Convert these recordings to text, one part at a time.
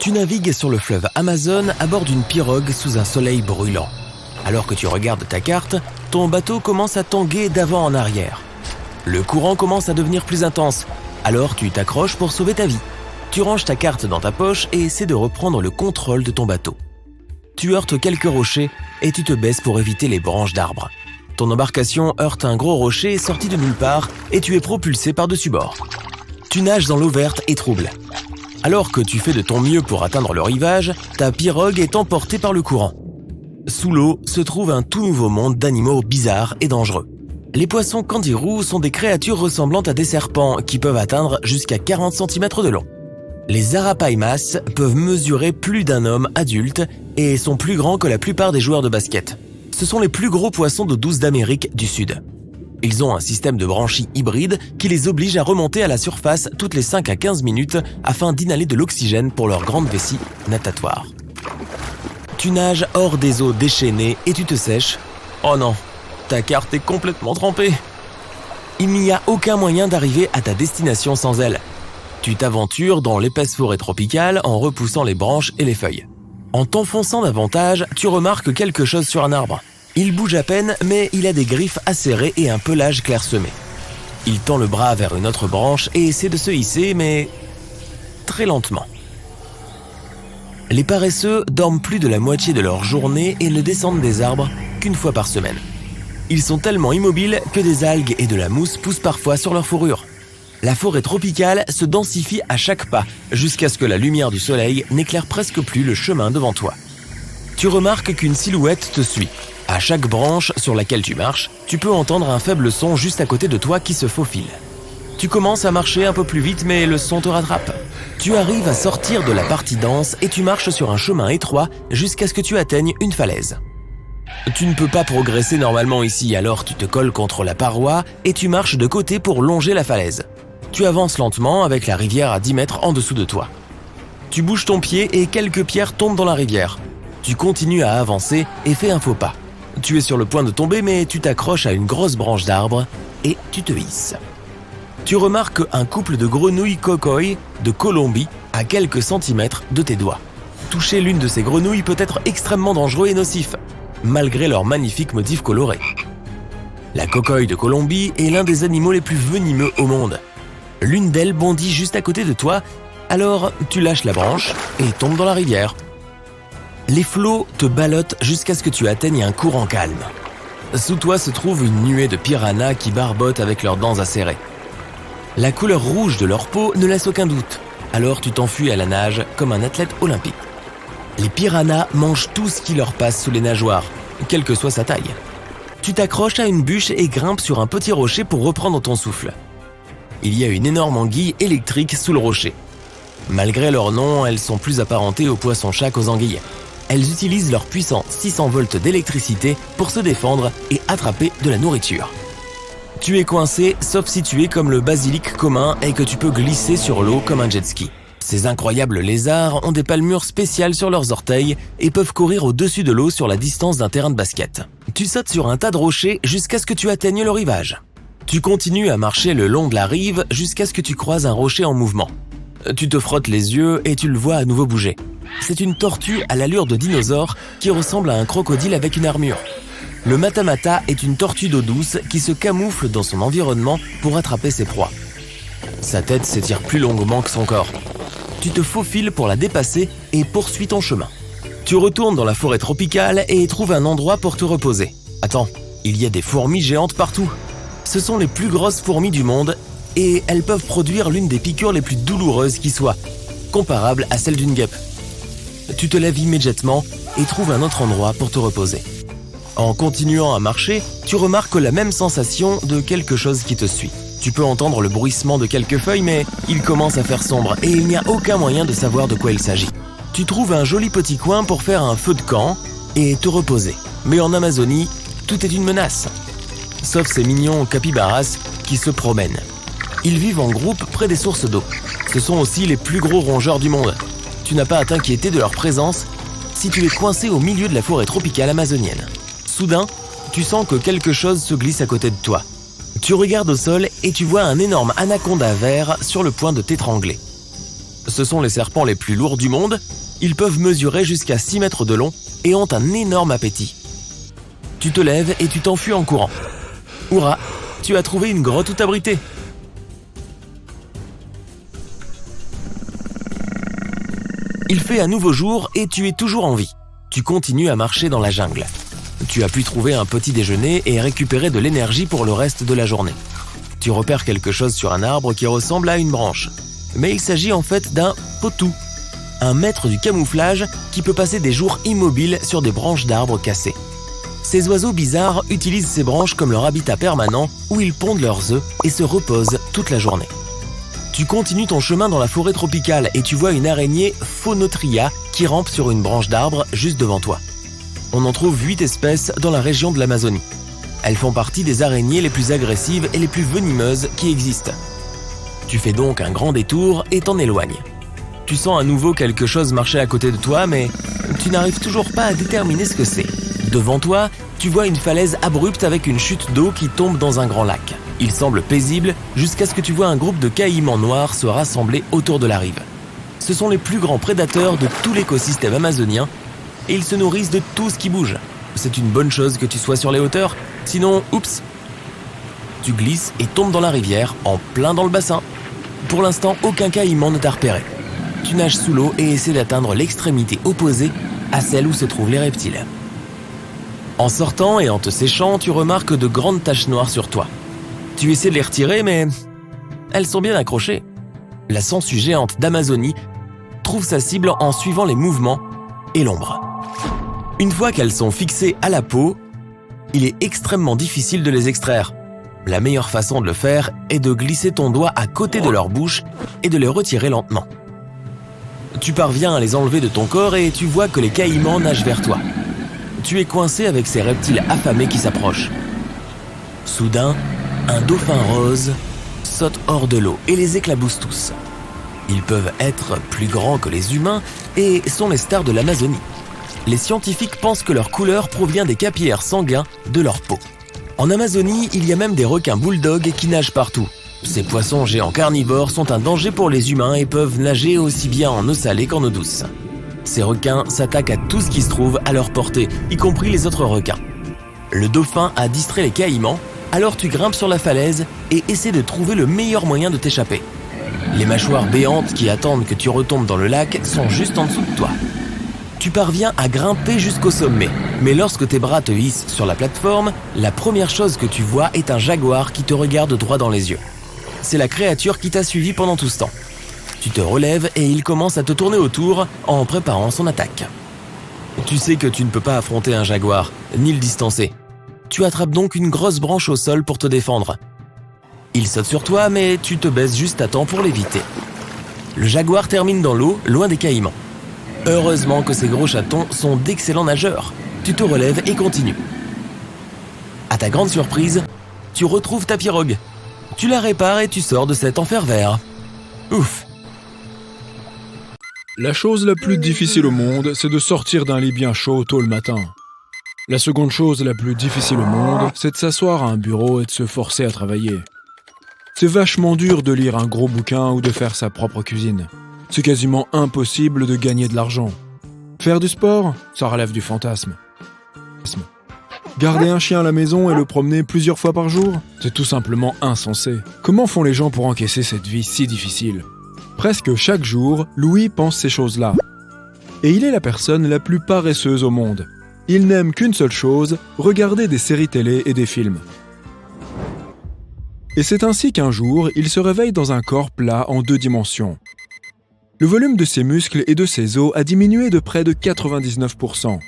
Tu navigues sur le fleuve Amazon à bord d'une pirogue sous un soleil brûlant. Alors que tu regardes ta carte, ton bateau commence à tanguer d'avant en arrière. Le courant commence à devenir plus intense, alors tu t'accroches pour sauver ta vie. Tu ranges ta carte dans ta poche et essaies de reprendre le contrôle de ton bateau. Tu heurtes quelques rochers et tu te baisses pour éviter les branches d'arbres. Ton embarcation heurte un gros rocher sorti de nulle part et tu es propulsé par-dessus bord. Tu nages dans l'eau verte et trouble. Alors que tu fais de ton mieux pour atteindre le rivage, ta pirogue est emportée par le courant. Sous l'eau se trouve un tout nouveau monde d'animaux bizarres et dangereux. Les poissons kangourous sont des créatures ressemblant à des serpents qui peuvent atteindre jusqu'à 40 cm de long. Les arapaimas peuvent mesurer plus d'un homme adulte et sont plus grands que la plupart des joueurs de basket. Ce sont les plus gros poissons d'eau douce d'Amérique du Sud. Ils ont un système de branchies hybride qui les oblige à remonter à la surface toutes les 5 à 15 minutes afin d'inhaler de l'oxygène pour leur grande vessie natatoire. Tu nages hors des eaux déchaînées et tu te sèches. Oh non, ta carte est complètement trempée. Il n'y a aucun moyen d'arriver à ta destination sans elle. Tu t'aventures dans l'épaisse forêt tropicale en repoussant les branches et les feuilles. En t'enfonçant davantage, tu remarques quelque chose sur un arbre. Il bouge à peine, mais il a des griffes acérées et un pelage clairsemé. Il tend le bras vers une autre branche et essaie de se hisser, mais très lentement. Les paresseux dorment plus de la moitié de leur journée et ne descendent des arbres qu'une fois par semaine. Ils sont tellement immobiles que des algues et de la mousse poussent parfois sur leur fourrure. La forêt tropicale se densifie à chaque pas, jusqu'à ce que la lumière du soleil n'éclaire presque plus le chemin devant toi. Tu remarques qu'une silhouette te suit. À chaque branche sur laquelle tu marches, tu peux entendre un faible son juste à côté de toi qui se faufile. Tu commences à marcher un peu plus vite, mais le son te rattrape. Tu arrives à sortir de la partie dense et tu marches sur un chemin étroit jusqu'à ce que tu atteignes une falaise. Tu ne peux pas progresser normalement ici, alors tu te colles contre la paroi et tu marches de côté pour longer la falaise. Tu avances lentement avec la rivière à 10 mètres en dessous de toi. Tu bouges ton pied et quelques pierres tombent dans la rivière. Tu continues à avancer et fais un faux pas. Tu es sur le point de tomber, mais tu t'accroches à une grosse branche d'arbre et tu te hisses. Tu remarques un couple de grenouilles cocoy de Colombie à quelques centimètres de tes doigts. Toucher l'une de ces grenouilles peut être extrêmement dangereux et nocif, malgré leur magnifique motif coloré. La cocoille de Colombie est l'un des animaux les plus venimeux au monde. L'une d'elles bondit juste à côté de toi, alors tu lâches la branche et tombes dans la rivière. Les flots te ballottent jusqu'à ce que tu atteignes un courant calme. Sous toi se trouve une nuée de piranhas qui barbotent avec leurs dents acérées. La couleur rouge de leur peau ne laisse aucun doute, alors tu t'enfuis à la nage comme un athlète olympique. Les piranhas mangent tout ce qui leur passe sous les nageoires, quelle que soit sa taille. Tu t'accroches à une bûche et grimpes sur un petit rocher pour reprendre ton souffle. Il y a une énorme anguille électrique sous le rocher. Malgré leur nom, elles sont plus apparentées aux poissons-chats qu'aux anguilles. Elles utilisent leur puissant 600 volts d'électricité pour se défendre et attraper de la nourriture. Tu es coincé, sauf si tu es comme le basilic commun et que tu peux glisser sur l'eau comme un jet ski. Ces incroyables lézards ont des palmures spéciales sur leurs orteils et peuvent courir au-dessus de l'eau sur la distance d'un terrain de basket. Tu sautes sur un tas de rochers jusqu'à ce que tu atteignes le rivage. Tu continues à marcher le long de la rive jusqu'à ce que tu croises un rocher en mouvement. Tu te frottes les yeux et tu le vois à nouveau bouger. C'est une tortue à l'allure de dinosaure qui ressemble à un crocodile avec une armure. Le matamata est une tortue d'eau douce qui se camoufle dans son environnement pour attraper ses proies. Sa tête s'étire plus longuement que son corps. Tu te faufiles pour la dépasser et poursuis ton chemin. Tu retournes dans la forêt tropicale et trouves un endroit pour te reposer. Attends, il y a des fourmis géantes partout. Ce sont les plus grosses fourmis du monde et elles peuvent produire l'une des piqûres les plus douloureuses qui soient, comparable à celle d'une guêpe. Tu te lèves immédiatement et trouves un autre endroit pour te reposer. En continuant à marcher, tu remarques la même sensation de quelque chose qui te suit. Tu peux entendre le bruissement de quelques feuilles, mais il commence à faire sombre et il n'y a aucun moyen de savoir de quoi il s'agit. Tu trouves un joli petit coin pour faire un feu de camp et te reposer. Mais en Amazonie, tout est une menace. Sauf ces mignons capybaras qui se promènent. Ils vivent en groupe près des sources d'eau. Ce sont aussi les plus gros rongeurs du monde. Tu n'as pas à t'inquiéter de leur présence si tu es coincé au milieu de la forêt tropicale amazonienne. Soudain, tu sens que quelque chose se glisse à côté de toi. Tu regardes au sol et tu vois un énorme anaconda vert sur le point de t'étrangler. Ce sont les serpents les plus lourds du monde. Ils peuvent mesurer jusqu'à 6 mètres de long et ont un énorme appétit. Tu te lèves et tu t'enfuis en courant. Hurrah, tu as trouvé une grotte où t'abriter. Il fait un nouveau jour et tu es toujours en vie. Tu continues à marcher dans la jungle. Tu as pu trouver un petit déjeuner et récupérer de l'énergie pour le reste de la journée. Tu repères quelque chose sur un arbre qui ressemble à une branche. Mais il s'agit en fait d'un potou, un maître du camouflage qui peut passer des jours immobiles sur des branches d'arbres cassés. Ces oiseaux bizarres utilisent ces branches comme leur habitat permanent où ils pondent leurs œufs et se reposent toute la journée. Tu continues ton chemin dans la forêt tropicale et tu vois une araignée Phonotrya qui rampe sur une branche d'arbre juste devant toi. On en trouve 8 espèces dans la région de l'Amazonie. Elles font partie des araignées les plus agressives et les plus venimeuses qui existent. Tu fais donc un grand détour et t'en éloignes. Tu sens à nouveau quelque chose marcher à côté de toi, mais tu n'arrives toujours pas à déterminer ce que c'est. Devant toi, tu vois une falaise abrupte avec une chute d'eau qui tombe dans un grand lac. Il semble paisible jusqu'à ce que tu vois un groupe de caïmans noirs se rassembler autour de la rive. Ce sont les plus grands prédateurs de tout l'écosystème amazonien et ils se nourrissent de tout ce qui bouge. C'est une bonne chose que tu sois sur les hauteurs, sinon, oups. Tu glisses et tombes dans la rivière, en plein dans le bassin. Pour l'instant, aucun caïman ne t'a repéré. Tu nages sous l'eau et essaies d'atteindre l'extrémité opposée à celle où se trouvent les reptiles. En sortant et en te séchant, tu remarques de grandes taches noires sur toi. Tu essaies de les retirer, mais elles sont bien accrochées. La sangsue géante d'Amazonie trouve sa cible en suivant les mouvements et l'ombre. Une fois qu'elles sont fixées à la peau, il est extrêmement difficile de les extraire. La meilleure façon de le faire est de glisser ton doigt à côté de leur bouche et de les retirer lentement. Tu parviens à les enlever de ton corps et tu vois que les caïmans nagent vers toi. Tu es coincé avec ces reptiles affamés qui s'approchent. Soudain, un dauphin rose saute hors de l'eau et les éclabousse tous. Ils peuvent être plus grands que les humains et sont les stars de l'Amazonie. Les scientifiques pensent que leur couleur provient des capillaires sanguins de leur peau. En Amazonie, il y a même des requins bulldogs qui nagent partout. Ces poissons géants carnivores sont un danger pour les humains et peuvent nager aussi bien en eau salée qu'en eau douce. Ces requins s'attaquent à tout ce qui se trouve à leur portée, y compris les autres requins. Le dauphin a distrait les caïmans, alors tu grimpes sur la falaise et essaies de trouver le meilleur moyen de t'échapper. Les mâchoires béantes qui attendent que tu retombes dans le lac sont juste en dessous de toi. Tu parviens à grimper jusqu'au sommet, mais lorsque tes bras te hissent sur la plateforme, la première chose que tu vois est un jaguar qui te regarde droit dans les yeux. C'est la créature qui t'a suivi pendant tout ce temps. Tu te relèves et il commence à te tourner autour en préparant son attaque. Tu sais que tu ne peux pas affronter un jaguar, ni le distancer. Tu attrapes donc une grosse branche au sol pour te défendre. Il saute sur toi, mais tu te baisses juste à temps pour l'éviter. Le jaguar termine dans l'eau, loin des caïmans. Heureusement que ces gros chatons sont d'excellents nageurs. Tu te relèves et continues. À ta grande surprise, tu retrouves ta pirogue. Tu la répares et tu sors de cet enfer vert. Ouf! La chose la plus difficile au monde, c'est de sortir d'un lit bien chaud tôt le matin. La seconde chose la plus difficile au monde, c'est de s'asseoir à un bureau et de se forcer à travailler. C'est vachement dur de lire un gros bouquin ou de faire sa propre cuisine. C'est quasiment impossible de gagner de l'argent. Faire du sport, ça relève du fantasme. Garder un chien à la maison et le promener plusieurs fois par jour, c'est tout simplement insensé. Comment font les gens pour encaisser cette vie si difficile ? Presque chaque jour, Louis pense ces choses-là. Et il est la personne la plus paresseuse au monde. Il n'aime qu'une seule chose, regarder des séries télé et des films. Et c'est ainsi qu'un jour, il se réveille dans un corps plat en 2 dimensions. Le volume de ses muscles et de ses os a diminué de près de 99%.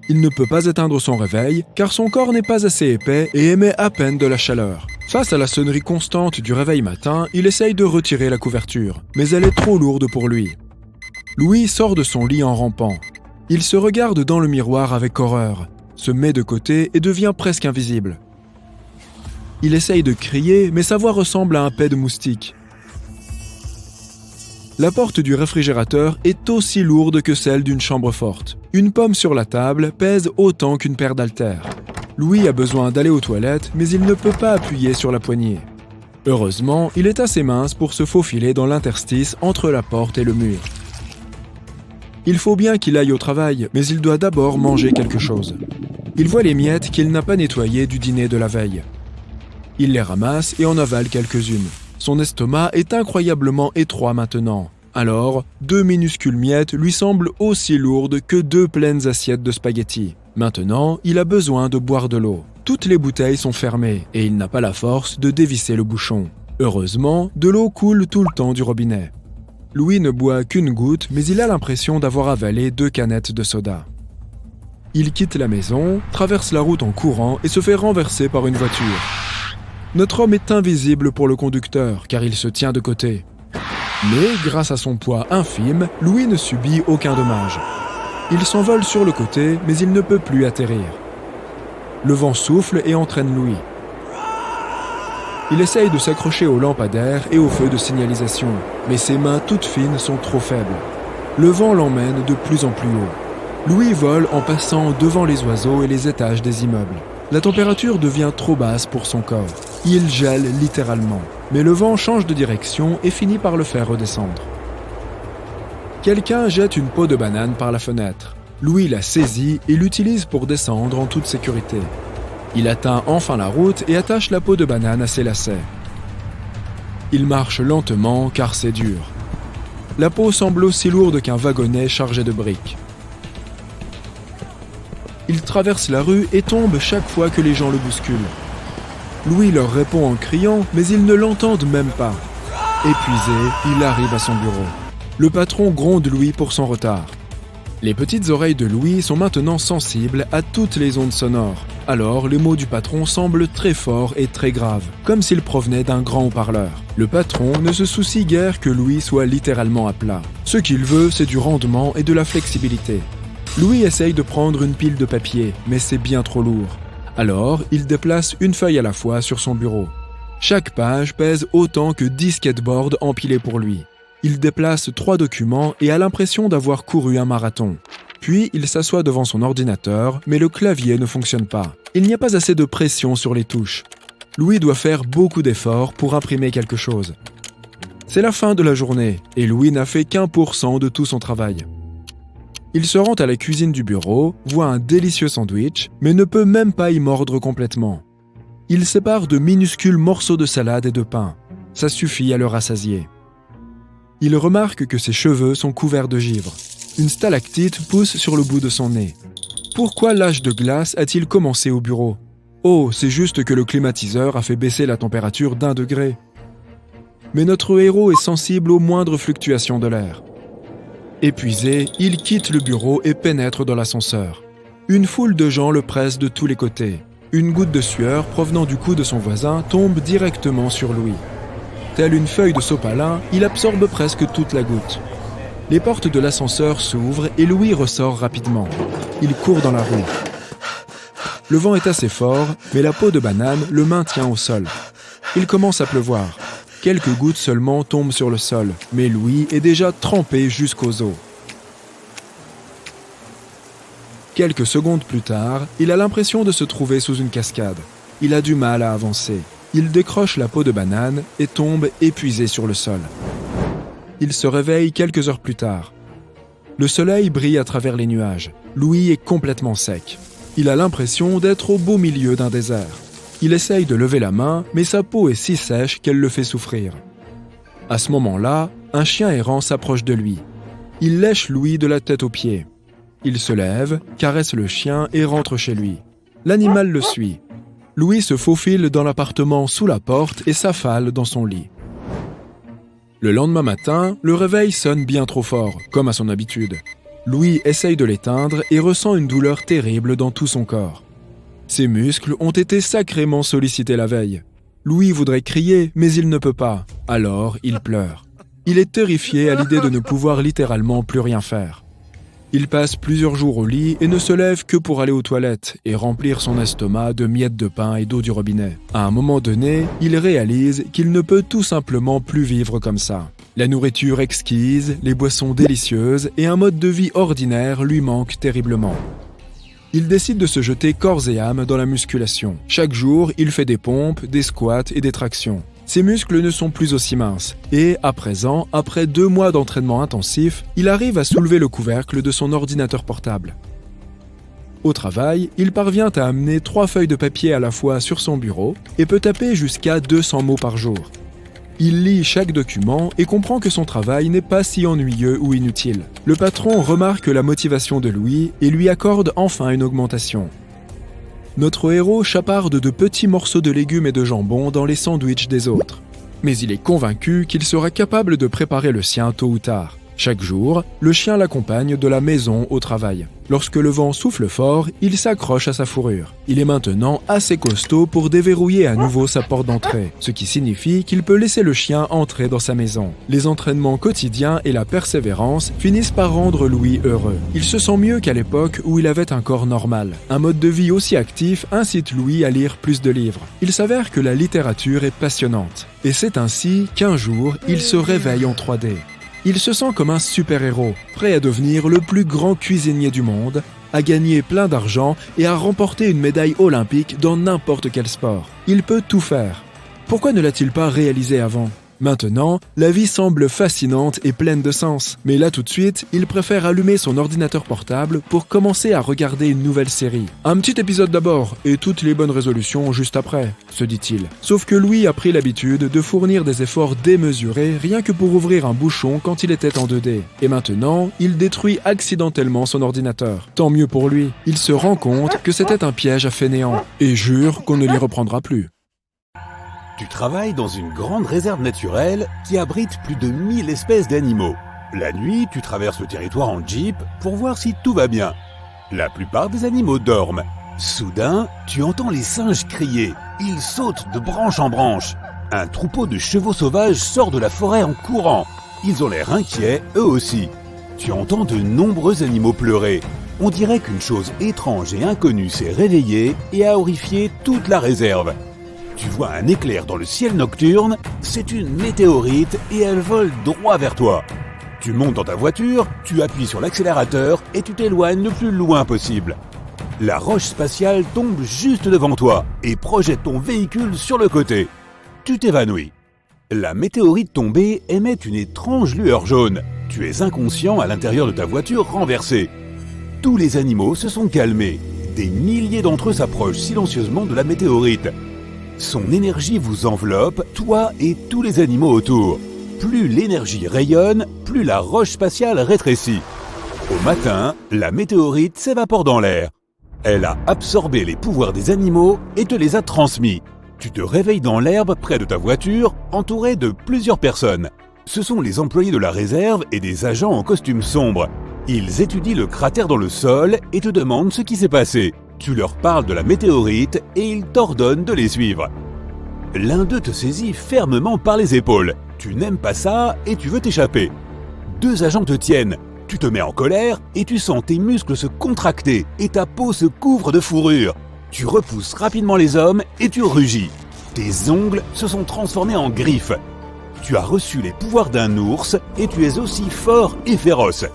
Il ne peut pas éteindre son réveil, car son corps n'est pas assez épais et émet à peine de la chaleur. Face à la sonnerie constante du réveil matin, il essaye de retirer la couverture, mais elle est trop lourde pour lui. Louis sort de son lit en rampant. Il se regarde dans le miroir avec horreur, se met de côté et devient presque invisible. Il essaye de crier, mais sa voix ressemble à un paix de moustique. La porte du réfrigérateur est aussi lourde que celle d'une chambre forte. Une pomme sur la table pèse autant qu'une paire d'haltères. Louis a besoin d'aller aux toilettes, mais il ne peut pas appuyer sur la poignée. Heureusement, il est assez mince pour se faufiler dans l'interstice entre la porte et le mur. Il faut bien qu'il aille au travail, mais il doit d'abord manger quelque chose. Il voit les miettes qu'il n'a pas nettoyées du dîner de la veille. Il les ramasse et en avale quelques-unes. Son estomac est incroyablement étroit maintenant. Alors, 2 minuscules miettes lui semblent aussi lourdes que 2 pleines assiettes de spaghettis. Maintenant, il a besoin de boire de l'eau. Toutes les bouteilles sont fermées et il n'a pas la force de dévisser le bouchon. Heureusement, de l'eau coule tout le temps du robinet. Louis ne boit qu'une goutte, mais il a l'impression d'avoir avalé 2 canettes de soda. Il quitte la maison, traverse la route en courant et se fait renverser par une voiture. Notre homme est invisible pour le conducteur, car il se tient de côté. Mais, grâce à son poids infime, Louis ne subit aucun dommage. Il s'envole sur le côté, mais il ne peut plus atterrir. Le vent souffle et entraîne Louis. Il essaye de s'accrocher au lampadaire et au feu de signalisation, mais ses mains toutes fines sont trop faibles. Le vent l'emmène de plus en plus haut. Louis vole en passant devant les oiseaux et les étages des immeubles. La température devient trop basse pour son corps. Il gèle littéralement, mais le vent change de direction et finit par le faire redescendre. Quelqu'un jette une peau de banane par la fenêtre. Louis la saisit et l'utilise pour descendre en toute sécurité. Il atteint enfin la route et attache la peau de banane à ses lacets. Il marche lentement car c'est dur. La peau semble aussi lourde qu'un wagonnet chargé de briques. Il traverse la rue et tombe chaque fois que les gens le bousculent. Louis leur répond en criant, mais ils ne l'entendent même pas. Épuisé, il arrive à son bureau. Le patron gronde Louis pour son retard. Les petites oreilles de Louis sont maintenant sensibles à toutes les ondes sonores. Alors, les mots du patron semblent très forts et très graves, comme s'ils provenaient d'un grand haut-parleur. Le patron ne se soucie guère que Louis soit littéralement à plat. Ce qu'il veut, c'est du rendement et de la flexibilité. Louis essaye de prendre une pile de papier, mais c'est bien trop lourd. Alors, il déplace une feuille à la fois sur son bureau. Chaque page pèse autant que 10 skateboards empilés pour lui. Il déplace 3 documents et a l'impression d'avoir couru un marathon. Puis, il s'assoit devant son ordinateur, mais le clavier ne fonctionne pas. Il n'y a pas assez de pression sur les touches. Louis doit faire beaucoup d'efforts pour imprimer quelque chose. C'est la fin de la journée, et Louis n'a fait qu'1% de tout son travail. Il se rend à la cuisine du bureau, voit un délicieux sandwich, mais ne peut même pas y mordre complètement. Il sépare de minuscules morceaux de salade et de pain. Ça suffit à le rassasier. Il remarque que ses cheveux sont couverts de givre. Une stalactite pousse sur le bout de son nez. Pourquoi l'âge de glace a-t-il commencé au bureau? Oh, c'est juste que le climatiseur a fait baisser la température d'1 degré. Mais notre héros est sensible aux moindres fluctuations de l'air. Épuisé, il quitte le bureau et pénètre dans l'ascenseur. Une foule de gens le presse de tous les côtés. Une goutte de sueur provenant du cou de son voisin tombe directement sur Louis. Tel une feuille de sopalin, il absorbe presque toute la goutte. Les portes de l'ascenseur s'ouvrent et Louis ressort rapidement. Il court dans la rue. Le vent est assez fort, mais la peau de banane le maintient au sol. Il commence à pleuvoir. Quelques gouttes seulement tombent sur le sol, mais Louis est déjà trempé jusqu'aux os. Quelques secondes plus tard, il a l'impression de se trouver sous une cascade. Il a du mal à avancer. Il décroche la peau de banane et tombe épuisé sur le sol. Il se réveille quelques heures plus tard. Le soleil brille à travers les nuages. Louis est complètement sec. Il a l'impression d'être au beau milieu d'un désert. Il essaye de lever la main, mais sa peau est si sèche qu'elle le fait souffrir. À ce moment-là, un chien errant s'approche de lui. Il lèche Louis de la tête aux pieds. Il se lève, caresse le chien et rentre chez lui. L'animal le suit. Louis se faufile dans l'appartement sous la porte et s'affale dans son lit. Le lendemain matin, le réveil sonne bien trop fort, comme à son habitude. Louis essaye de l'éteindre et ressent une douleur terrible dans tout son corps. Ses muscles ont été sacrément sollicités la veille. Louis voudrait crier, mais il ne peut pas. Alors, il pleure. Il est terrifié à l'idée de ne pouvoir littéralement plus rien faire. Il passe plusieurs jours au lit et ne se lève que pour aller aux toilettes et remplir son estomac de miettes de pain et d'eau du robinet. À un moment donné, il réalise qu'il ne peut tout simplement plus vivre comme ça. La nourriture exquise, les boissons délicieuses et un mode de vie ordinaire lui manquent terriblement. Il décide de se jeter corps et âme dans la musculation. Chaque jour, il fait des pompes, des squats et des tractions. Ses muscles ne sont plus aussi minces et, à présent, après 2 mois d'entraînement intensif, il arrive à soulever le couvercle de son ordinateur portable. Au travail, il parvient à amener 3 feuilles de papier à la fois sur son bureau et peut taper jusqu'à 200 mots par jour. Il lit chaque document et comprend que son travail n'est pas si ennuyeux ou inutile. Le patron remarque la motivation de Louis et lui accorde enfin une augmentation. Notre héros chaparde de petits morceaux de légumes et de jambon dans les sandwichs des autres. Mais il est convaincu qu'il sera capable de préparer le sien tôt ou tard. Chaque jour, le chien l'accompagne de la maison au travail. Lorsque le vent souffle fort, il s'accroche à sa fourrure. Il est maintenant assez costaud pour déverrouiller à nouveau sa porte d'entrée, ce qui signifie qu'il peut laisser le chien entrer dans sa maison. Les entraînements quotidiens et la persévérance finissent par rendre Louis heureux. Il se sent mieux qu'à l'époque où il avait un corps normal. Un mode de vie aussi actif incite Louis à lire plus de livres. Il s'avère que la littérature est passionnante. Et c'est ainsi qu'un jour, il se réveille en 3D. Il se sent comme un super-héros, prêt à devenir le plus grand cuisinier du monde, à gagner plein d'argent et à remporter une médaille olympique dans n'importe quel sport. Il peut tout faire. Pourquoi ne l'a-t-il pas réalisé avant ? Maintenant, la vie semble fascinante et pleine de sens. Mais là tout de suite, il préfère allumer son ordinateur portable pour commencer à regarder une nouvelle série. Un petit épisode d'abord, et toutes les bonnes résolutions juste après, se dit-il. Sauf que Louis a pris l'habitude de fournir des efforts démesurés rien que pour ouvrir un bouchon quand il était en 2D. Et maintenant, il détruit accidentellement son ordinateur. Tant mieux pour lui. Il se rend compte que c'était un piège à fainéant, et jure qu'on ne l'y reprendra plus. Tu travailles dans une grande réserve naturelle qui abrite plus de 1000 espèces d'animaux. La nuit, tu traverses le territoire en jeep pour voir si tout va bien. La plupart des animaux dorment. Soudain, tu entends les singes crier. Ils sautent de branche en branche. Un troupeau de chevaux sauvages sort de la forêt en courant. Ils ont l'air inquiets, eux aussi. Tu entends de nombreux animaux pleurer. On dirait qu'une chose étrange et inconnue s'est réveillée et a horrifié toute la réserve. Tu vois un éclair dans le ciel nocturne, c'est une météorite et elle vole droit vers toi. Tu montes dans ta voiture, tu appuies sur l'accélérateur et tu t'éloignes le plus loin possible. La roche spatiale tombe juste devant toi et projette ton véhicule sur le côté. Tu t'évanouis. La météorite tombée émet une étrange lueur jaune. Tu es inconscient à l'intérieur de ta voiture renversée. Tous les animaux se sont calmés. Des milliers d'entre eux s'approchent silencieusement de la météorite. Son énergie vous enveloppe, toi et tous les animaux autour. Plus l'énergie rayonne, plus la roche spatiale rétrécit. Au matin, la météorite s'évapore dans l'air. Elle a absorbé les pouvoirs des animaux et te les a transmis. Tu te réveilles dans l'herbe près de ta voiture, entouré de plusieurs personnes. Ce sont les employés de la réserve et des agents en costume sombre. Ils étudient le cratère dans le sol et te demandent ce qui s'est passé. Tu leur parles de la météorite et ils t'ordonnent de les suivre. L'un d'eux te saisit fermement par les épaules. Tu n'aimes pas ça et tu veux t'échapper. 2 agents te tiennent. Tu te mets en colère et tu sens tes muscles se contracter et ta peau se couvre de fourrure. Tu repousses rapidement les hommes et tu rugis. Tes ongles se sont transformés en griffes. Tu as reçu les pouvoirs d'un ours et tu es aussi fort et féroce.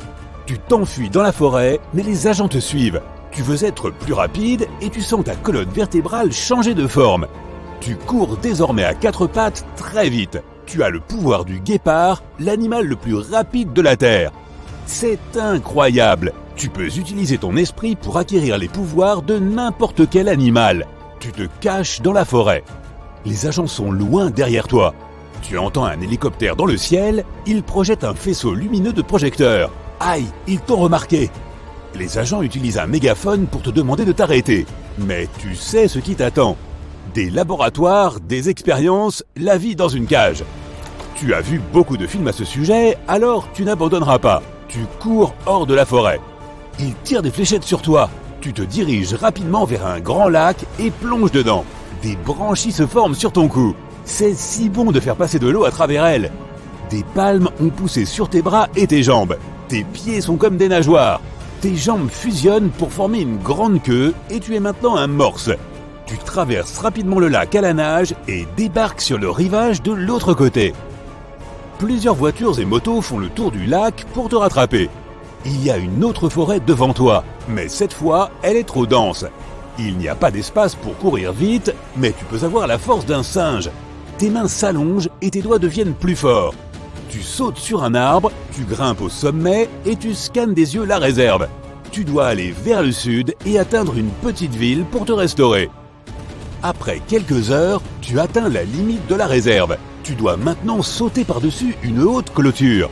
Tu t'enfuis dans la forêt, mais les agents te suivent. Tu veux être plus rapide et tu sens ta colonne vertébrale changer de forme. Tu cours désormais à 4 pattes très vite. Tu as le pouvoir du guépard, l'animal le plus rapide de la Terre. C'est incroyable. Tu peux utiliser ton esprit pour acquérir les pouvoirs de n'importe quel animal. Tu te caches dans la forêt. Les agents sont loin derrière toi. Tu entends un hélicoptère dans le ciel, il projette un faisceau lumineux de projecteurs. Aïe, ils t'ont remarqué. Les agents utilisent un mégaphone pour te demander de t'arrêter. Mais tu sais ce qui t'attend. Des laboratoires, des expériences, la vie dans une cage. Tu as vu beaucoup de films à ce sujet, alors tu n'abandonneras pas. Tu cours hors de la forêt. Ils tirent des fléchettes sur toi. Tu te diriges rapidement vers un grand lac et plonges dedans. Des branchies se forment sur ton cou. C'est si bon de faire passer de l'eau à travers elles. Des palmes ont poussé sur tes bras et tes jambes. Tes pieds sont comme des nageoires. Tes jambes fusionnent pour former une grande queue et tu es maintenant un morse. Tu traverses rapidement le lac à la nage et débarques sur le rivage de l'autre côté. Plusieurs voitures et motos font le tour du lac pour te rattraper. Il y a une autre forêt devant toi, mais cette fois, elle est trop dense. Il n'y a pas d'espace pour courir vite, mais tu peux avoir la force d'un singe. tes mains s'allongent et tes doigts deviennent plus forts. Tu sautes sur un arbre, tu grimpes au sommet et tu scannes des yeux la réserve. Tu dois aller vers le sud et atteindre une petite ville pour te restaurer. Après quelques heures, tu atteins la limite de la réserve. Tu dois maintenant sauter par-dessus une haute clôture.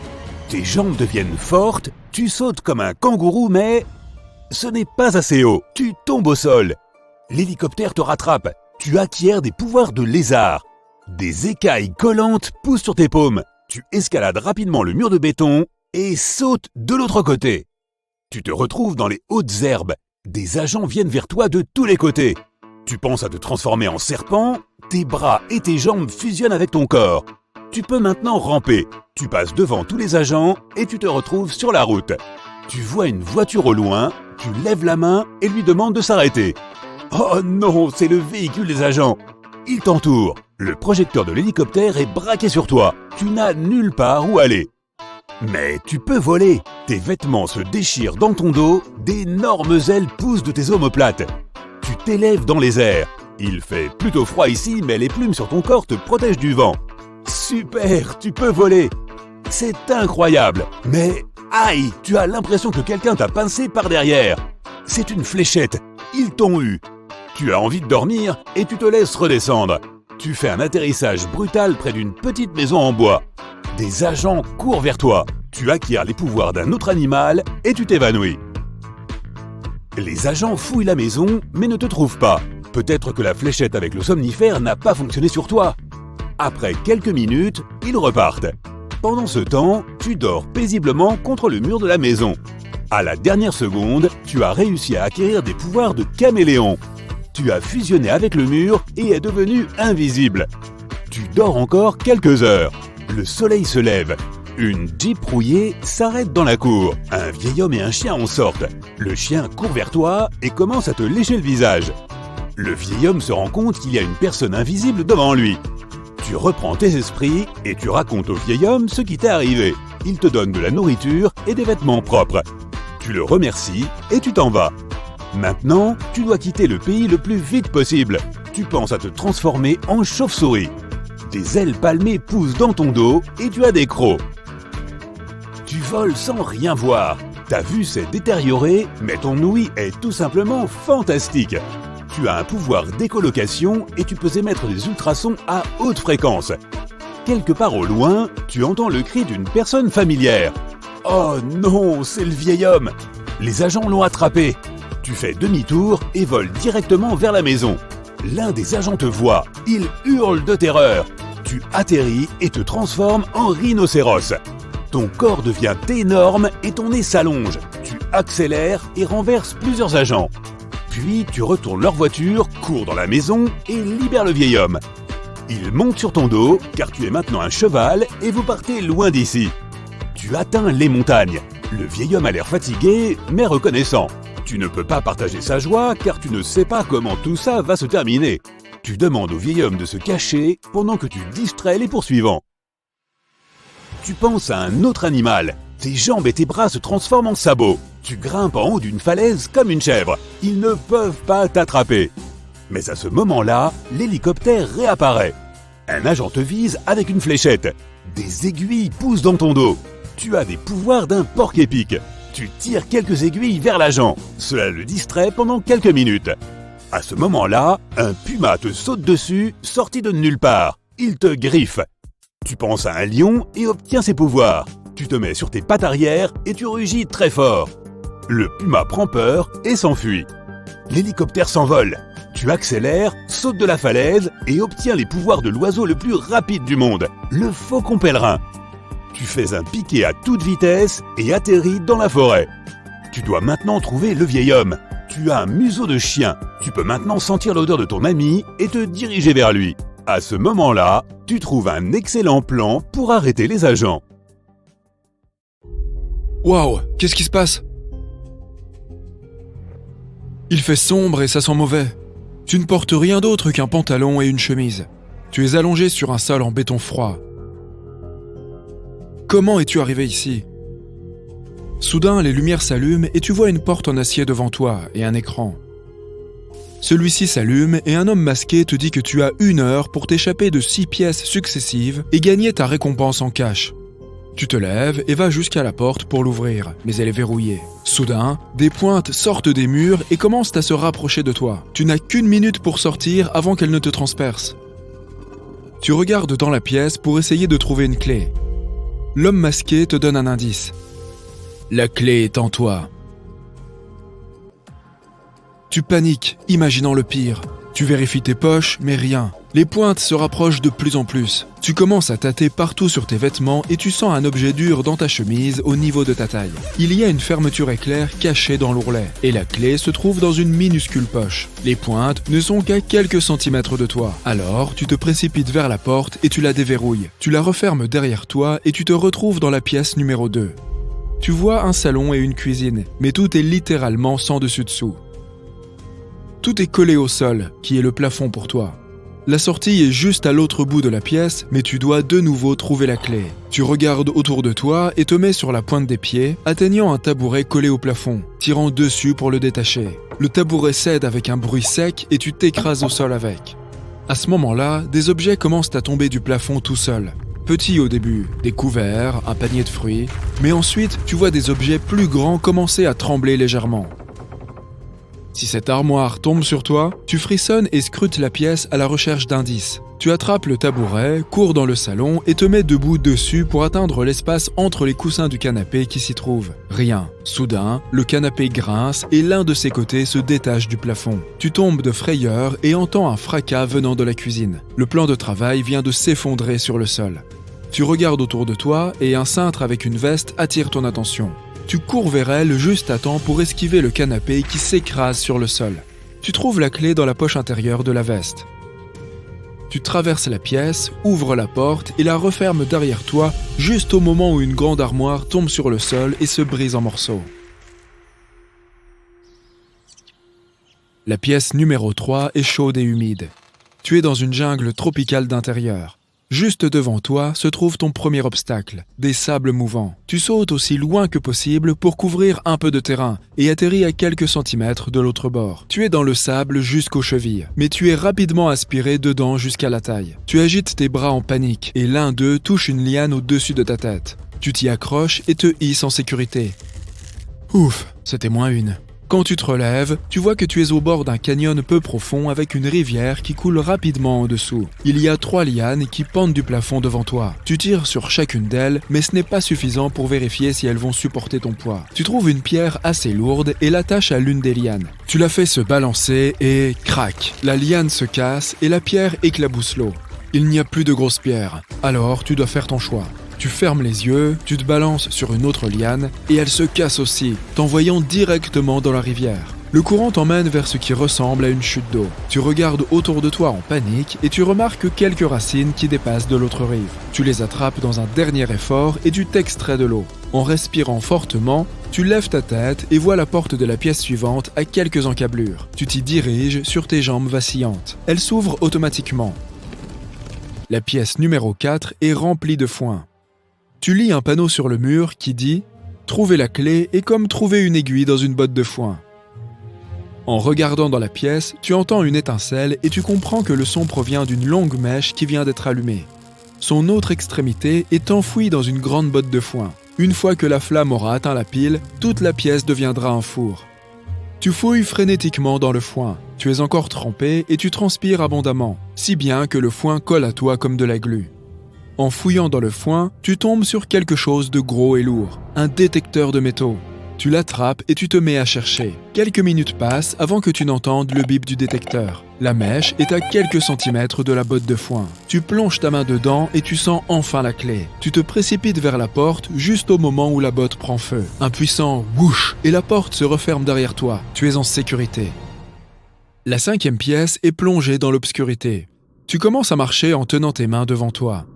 Tes jambes deviennent fortes, tu sautes comme un kangourou, mais ce n'est pas assez haut. Tu tombes au sol. L'hélicoptère te rattrape. Tu acquiers des pouvoirs de lézard. Des écailles collantes poussent sur tes paumes. Tu escalades rapidement le mur de béton et sautes de l'autre côté. Tu te retrouves dans les hautes herbes. Des agents viennent vers toi de tous les côtés. Tu penses à te transformer en serpent, tes bras et tes jambes fusionnent avec ton corps. Tu peux maintenant ramper. Tu passes devant tous les agents et tu te retrouves sur la route. Tu vois une voiture au loin, tu lèves la main et lui demandes de s'arrêter. Oh non, c'est le véhicule des agents. Ils t'entourent. Le projecteur de l'hélicoptère est braqué sur toi. Tu n'as nulle part où aller. Mais tu peux voler. Tes vêtements se déchirent dans ton dos, d'énormes ailes poussent de tes omoplates. Tu t'élèves dans les airs. Il fait plutôt froid ici, mais les plumes sur ton corps te protègent du vent. Super, tu peux voler. C'est incroyable. Mais aïe, tu as l'impression que quelqu'un t'a pincé par derrière. C'est une fléchette. Ils t'ont eu. Tu as envie de dormir et tu te laisses redescendre. Tu fais un atterrissage brutal près d'une petite maison en bois. Des agents courent vers toi. Tu acquiers les pouvoirs d'un autre animal et tu t'évanouis. Les agents fouillent la maison mais ne te trouvent pas. Peut-être que la fléchette avec le somnifère n'a pas fonctionné sur toi. Après quelques minutes, ils repartent. Pendant ce temps, tu dors paisiblement contre le mur de la maison. À la dernière seconde, tu as réussi à acquérir des pouvoirs de caméléon. Tu as fusionné avec le mur et es devenu invisible. Tu dors encore quelques heures. Le soleil se lève. Une Jeep rouillée s'arrête dans la cour. Un vieil homme et un chien en sortent. Le chien court vers toi et commence à te lécher le visage. Le vieil homme se rend compte qu'il y a une personne invisible devant lui. Tu reprends tes esprits et tu racontes au vieil homme ce qui t'est arrivé. Il te donne de la nourriture et des vêtements propres. Tu le remercies et tu t'en vas. Maintenant, tu dois quitter le pays le plus vite possible. Tu penses à te transformer en chauve-souris. Tes ailes palmées poussent dans ton dos et tu as des crocs. Tu voles sans rien voir. Ta vue s'est détériorée, mais ton ouïe est tout simplement fantastique. Tu as un pouvoir d'écolocation et tu peux émettre des ultrasons à haute fréquence. Quelque part au loin, tu entends le cri d'une personne familière. Oh non, c'est le vieil homme. Les agents l'ont attrapé. Tu fais demi-tour et voles directement vers la maison. L'un des agents te voit. Il hurle de terreur. Tu atterris et te transformes en rhinocéros. Ton corps devient énorme et ton nez s'allonge. Tu accélères et renverses plusieurs agents. Puis tu retournes leur voiture, cours dans la maison et libères le vieil homme. Il monte sur ton dos car tu es maintenant un cheval et vous partez loin d'ici. Tu atteins les montagnes. Le vieil homme a l'air fatigué mais reconnaissant. Tu ne peux pas partager sa joie car tu ne sais pas comment tout ça va se terminer. Tu demandes au vieil homme de se cacher pendant que tu distrais les poursuivants. Tu penses à un autre animal. Tes jambes et tes bras se transforment en sabots. Tu grimpes en haut d'une falaise comme une chèvre. Ils ne peuvent pas t'attraper. Mais à ce moment-là, l'hélicoptère réapparaît. Un agent te vise avec une fléchette. Des aiguilles poussent dans ton dos. Tu as des pouvoirs d'un porc-épic. Tu tires quelques aiguilles vers l'agent. Cela le distrait pendant quelques minutes. À ce moment-là, un puma te saute dessus, sorti de nulle part. Il te griffe. Tu penses à un lion et obtiens ses pouvoirs. Tu te mets sur tes pattes arrière et tu rugis très fort. Le puma prend peur et s'enfuit. L'hélicoptère s'envole. Tu accélères, sautes de la falaise et obtiens les pouvoirs de l'oiseau le plus rapide du monde, le faucon pèlerin. Tu fais un piqué à toute vitesse et atterris dans la forêt. Tu dois maintenant trouver le vieil homme. Tu as un museau de chien. Tu peux maintenant sentir l'odeur de ton ami et te diriger vers lui. À ce moment-là, tu trouves un excellent plan pour arrêter les agents. Waouh, qu'est-ce qui se passe? Il fait sombre et ça sent mauvais. Tu ne portes rien d'autre qu'un pantalon et une chemise. Tu es allongé sur un sol en béton froid. Comment es-tu arrivé ici? Soudain, les lumières s'allument et tu vois une porte en acier devant toi et un écran. Celui-ci s'allume et un homme masqué te dit que tu as 1 heure pour t'échapper de 6 pièces successives et gagner ta récompense en cash. Tu te lèves et vas jusqu'à la porte pour l'ouvrir, mais elle est verrouillée. Soudain, des pointes sortent des murs et commencent à se rapprocher de toi. Tu n'as qu'1 minute pour sortir avant qu'elles ne te transpercent. Tu regardes dans la pièce pour essayer de trouver une clé. L'homme masqué te donne un indice. La clé est en toi. Tu paniques, imaginant le pire. Tu vérifies tes poches, mais rien. Les pointes se rapprochent de plus en plus. Tu commences à tâter partout sur tes vêtements et tu sens un objet dur dans ta chemise au niveau de ta taille. Il y a une fermeture éclair cachée dans l'ourlet et la clé se trouve dans une minuscule poche. Les pointes ne sont qu'à quelques centimètres de toi. Alors, tu te précipites vers la porte et tu la déverrouilles. Tu la refermes derrière toi et tu te retrouves dans la pièce numéro 2. Tu vois un salon et une cuisine, mais tout est littéralement sans dessus-dessous. Tout est collé au sol, qui est le plafond pour toi. La sortie est juste à l'autre bout de la pièce, mais tu dois de nouveau trouver la clé. Tu regardes autour de toi et te mets sur la pointe des pieds, atteignant un tabouret collé au plafond, tirant dessus pour le détacher. Le tabouret cède avec un bruit sec et tu t'écrases au sol avec. À ce moment-là, des objets commencent à tomber du plafond tout seuls. Petits au début, des couverts, un panier de fruits, mais ensuite tu vois des objets plus grands commencer à trembler légèrement. Si cette armoire tombe sur toi, tu frissonnes et scrutes la pièce à la recherche d'indices. Tu attrapes le tabouret, cours dans le salon et te mets debout dessus pour atteindre l'espace entre les coussins du canapé qui s'y trouve. Rien. Soudain, le canapé grince et l'un de ses côtés se détache du plafond. Tu tombes de frayeur et entends un fracas venant de la cuisine. Le plan de travail vient de s'effondrer sur le sol. Tu regardes autour de toi et un cintre avec une veste attire ton attention. Tu cours vers elle juste à temps pour esquiver le canapé qui s'écrase sur le sol. Tu trouves la clé dans la poche intérieure de la veste. Tu traverses la pièce, ouvres la porte et la refermes derrière toi juste au moment où une grande armoire tombe sur le sol et se brise en morceaux. La pièce numéro 3 est chaude et humide. Tu es dans une jungle tropicale d'intérieur. Juste devant toi se trouve ton premier obstacle, des sables mouvants. Tu sautes aussi loin que possible pour couvrir un peu de terrain et atterris à quelques centimètres de l'autre bord. Tu es dans le sable jusqu'aux chevilles, mais tu es rapidement aspiré dedans jusqu'à la taille. Tu agites tes bras en panique et l'un d'eux touche une liane au-dessus de ta tête. Tu t'y accroches et te hisses en sécurité. Ouf, c'était moins une. Quand tu te relèves, tu vois que tu es au bord d'un canyon peu profond avec une rivière qui coule rapidement en dessous. Il y a 3 lianes qui pendent du plafond devant toi. Tu tires sur chacune d'elles, mais ce n'est pas suffisant pour vérifier si elles vont supporter ton poids. Tu trouves une pierre assez lourde et l'attaches à l'une des lianes. Tu la fais se balancer et crac, la liane se casse et la pierre éclabousse l'eau. Il n'y a plus de grosses pierres, alors tu dois faire ton choix. Tu fermes les yeux, tu te balances sur une autre liane et elle se casse aussi, t'envoyant directement dans la rivière. Le courant t'emmène vers ce qui ressemble à une chute d'eau. Tu regardes autour de toi en panique et tu remarques quelques racines qui dépassent de l'autre rive. Tu les attrapes dans un dernier effort et tu t'extrais de l'eau. En respirant fortement, tu lèves ta tête et vois la porte de la pièce suivante à quelques encablures. Tu t'y diriges sur tes jambes vacillantes. Elle s'ouvre automatiquement. La pièce numéro 4 est remplie de foin. Tu lis un panneau sur le mur qui dit « Trouver la clé est comme trouver une aiguille dans une botte de foin ». En regardant dans la pièce, tu entends une étincelle et tu comprends que le son provient d'une longue mèche qui vient d'être allumée. Son autre extrémité est enfouie dans une grande botte de foin. Une fois que la flamme aura atteint la pile, toute la pièce deviendra un four. Tu fouilles frénétiquement dans le foin. Tu es encore trempé et tu transpires abondamment, si bien que le foin colle à toi comme de la glu. En fouillant dans le foin, tu tombes sur quelque chose de gros et lourd, un détecteur de métaux. Tu l'attrapes et tu te mets à chercher. Quelques minutes passent avant que tu n'entendes le bip du détecteur. La mèche est à quelques centimètres de la botte de foin. Tu plonges ta main dedans et tu sens enfin la clé. Tu te précipites vers la porte juste au moment où la botte prend feu. Un puissant « whoosh » et la porte se referme derrière toi. Tu es en sécurité. La 5e pièce est plongée dans l'obscurité. Tu commences à marcher en tenant tes mains devant toi.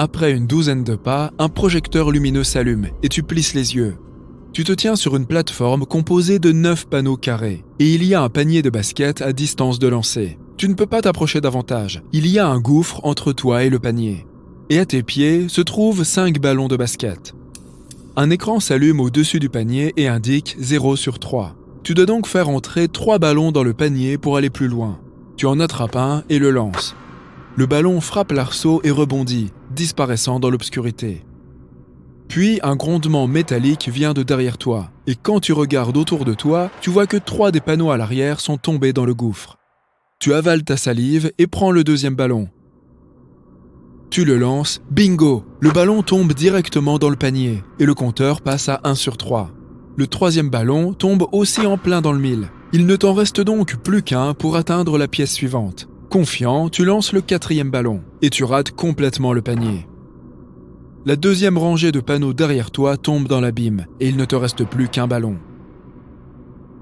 Après une douzaine de pas, un projecteur lumineux s'allume et tu plisses les yeux. Tu te tiens sur une plateforme composée de 9 panneaux carrés et il y a un panier de basket à distance de lancer. Tu ne peux pas t'approcher davantage. Il y a un gouffre entre toi et le panier. Et à tes pieds se trouvent 5 ballons de basket. Un écran s'allume au-dessus du panier et indique 0 sur 3. Tu dois donc faire entrer 3 ballons dans le panier pour aller plus loin. Tu en attrapes un et le lances. Le ballon frappe l'arceau et rebondit, disparaissant dans l'obscurité. Puis un grondement métallique vient de derrière toi, et quand tu regardes autour de toi, tu vois que 3 des panneaux à l'arrière sont tombés dans le gouffre. Tu avales ta salive et prends le 2e ballon. Tu le lances, bingo! Le ballon tombe directement dans le panier, et le compteur passe à 1 sur 3. Le 3e ballon tombe aussi en plein dans le mille. Il ne t'en reste donc plus qu'un pour atteindre la pièce suivante. Confiant, tu lances le 4e ballon, et tu rates complètement le panier. La 2e rangée de panneaux derrière toi tombe dans l'abîme, et il ne te reste plus qu'un ballon.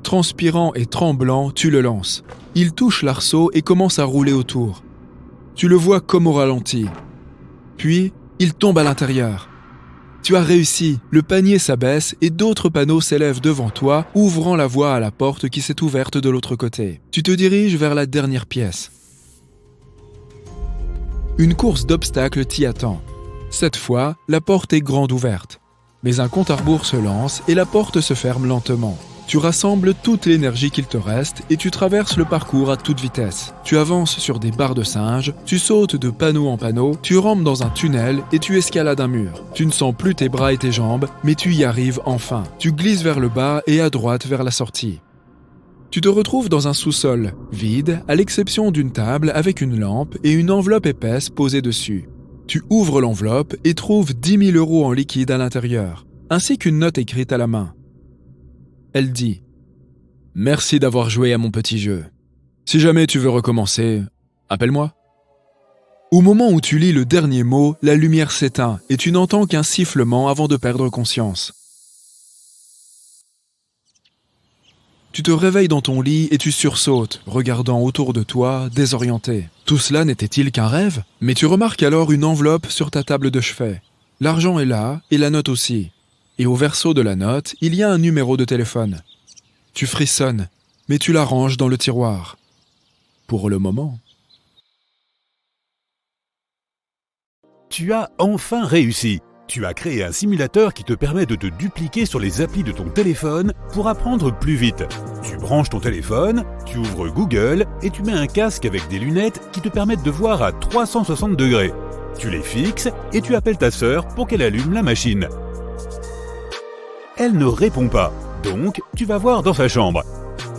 Transpirant et tremblant, tu le lances. Il touche l'arceau et commence à rouler autour. Tu le vois comme au ralenti. Puis, il tombe à l'intérieur. Tu as réussi, le panier s'abaisse et d'autres panneaux s'élèvent devant toi, ouvrant la voie à la porte qui s'est ouverte de l'autre côté. Tu te diriges vers la dernière pièce. Une course d'obstacles t'y attend. Cette fois, la porte est grande ouverte. Mais un compte à rebours se lance et la porte se ferme lentement. Tu rassembles toute l'énergie qu'il te reste et tu traverses le parcours à toute vitesse. Tu avances sur des barres de singe, tu sautes de panneau en panneau, tu rampes dans un tunnel et tu escalades un mur. Tu ne sens plus tes bras et tes jambes, mais tu y arrives enfin. Tu glisses vers le bas et à droite vers la sortie. Tu te retrouves dans un sous-sol, vide, à l'exception d'une table avec une lampe et une enveloppe épaisse posée dessus. Tu ouvres l'enveloppe et trouves 10 000 € en liquide à l'intérieur, ainsi qu'une note écrite à la main. Elle dit « Merci d'avoir joué à mon petit jeu. Si jamais tu veux recommencer, appelle-moi. » Au moment où tu lis le dernier mot, la lumière s'éteint et tu n'entends qu'un sifflement avant de perdre conscience. Tu te réveilles dans ton lit et tu sursautes, regardant autour de toi, désorienté. Tout cela n'était-il qu'un rêve? Mais tu remarques alors une enveloppe sur ta table de chevet. L'argent est là et la note aussi. Et au verso de la note, il y a un numéro de téléphone. Tu frissonnes, mais tu la ranges dans le tiroir. Pour le moment. Tu as enfin réussi. Tu as créé un simulateur qui te permet de te dupliquer sur les applis de ton téléphone pour apprendre plus vite. Tu branches ton téléphone, tu ouvres Google et tu mets un casque avec des lunettes qui te permettent de voir à 360 degrés. Tu les fixes et tu appelles ta sœur pour qu'elle allume la machine. Elle ne répond pas, donc tu vas voir dans sa chambre.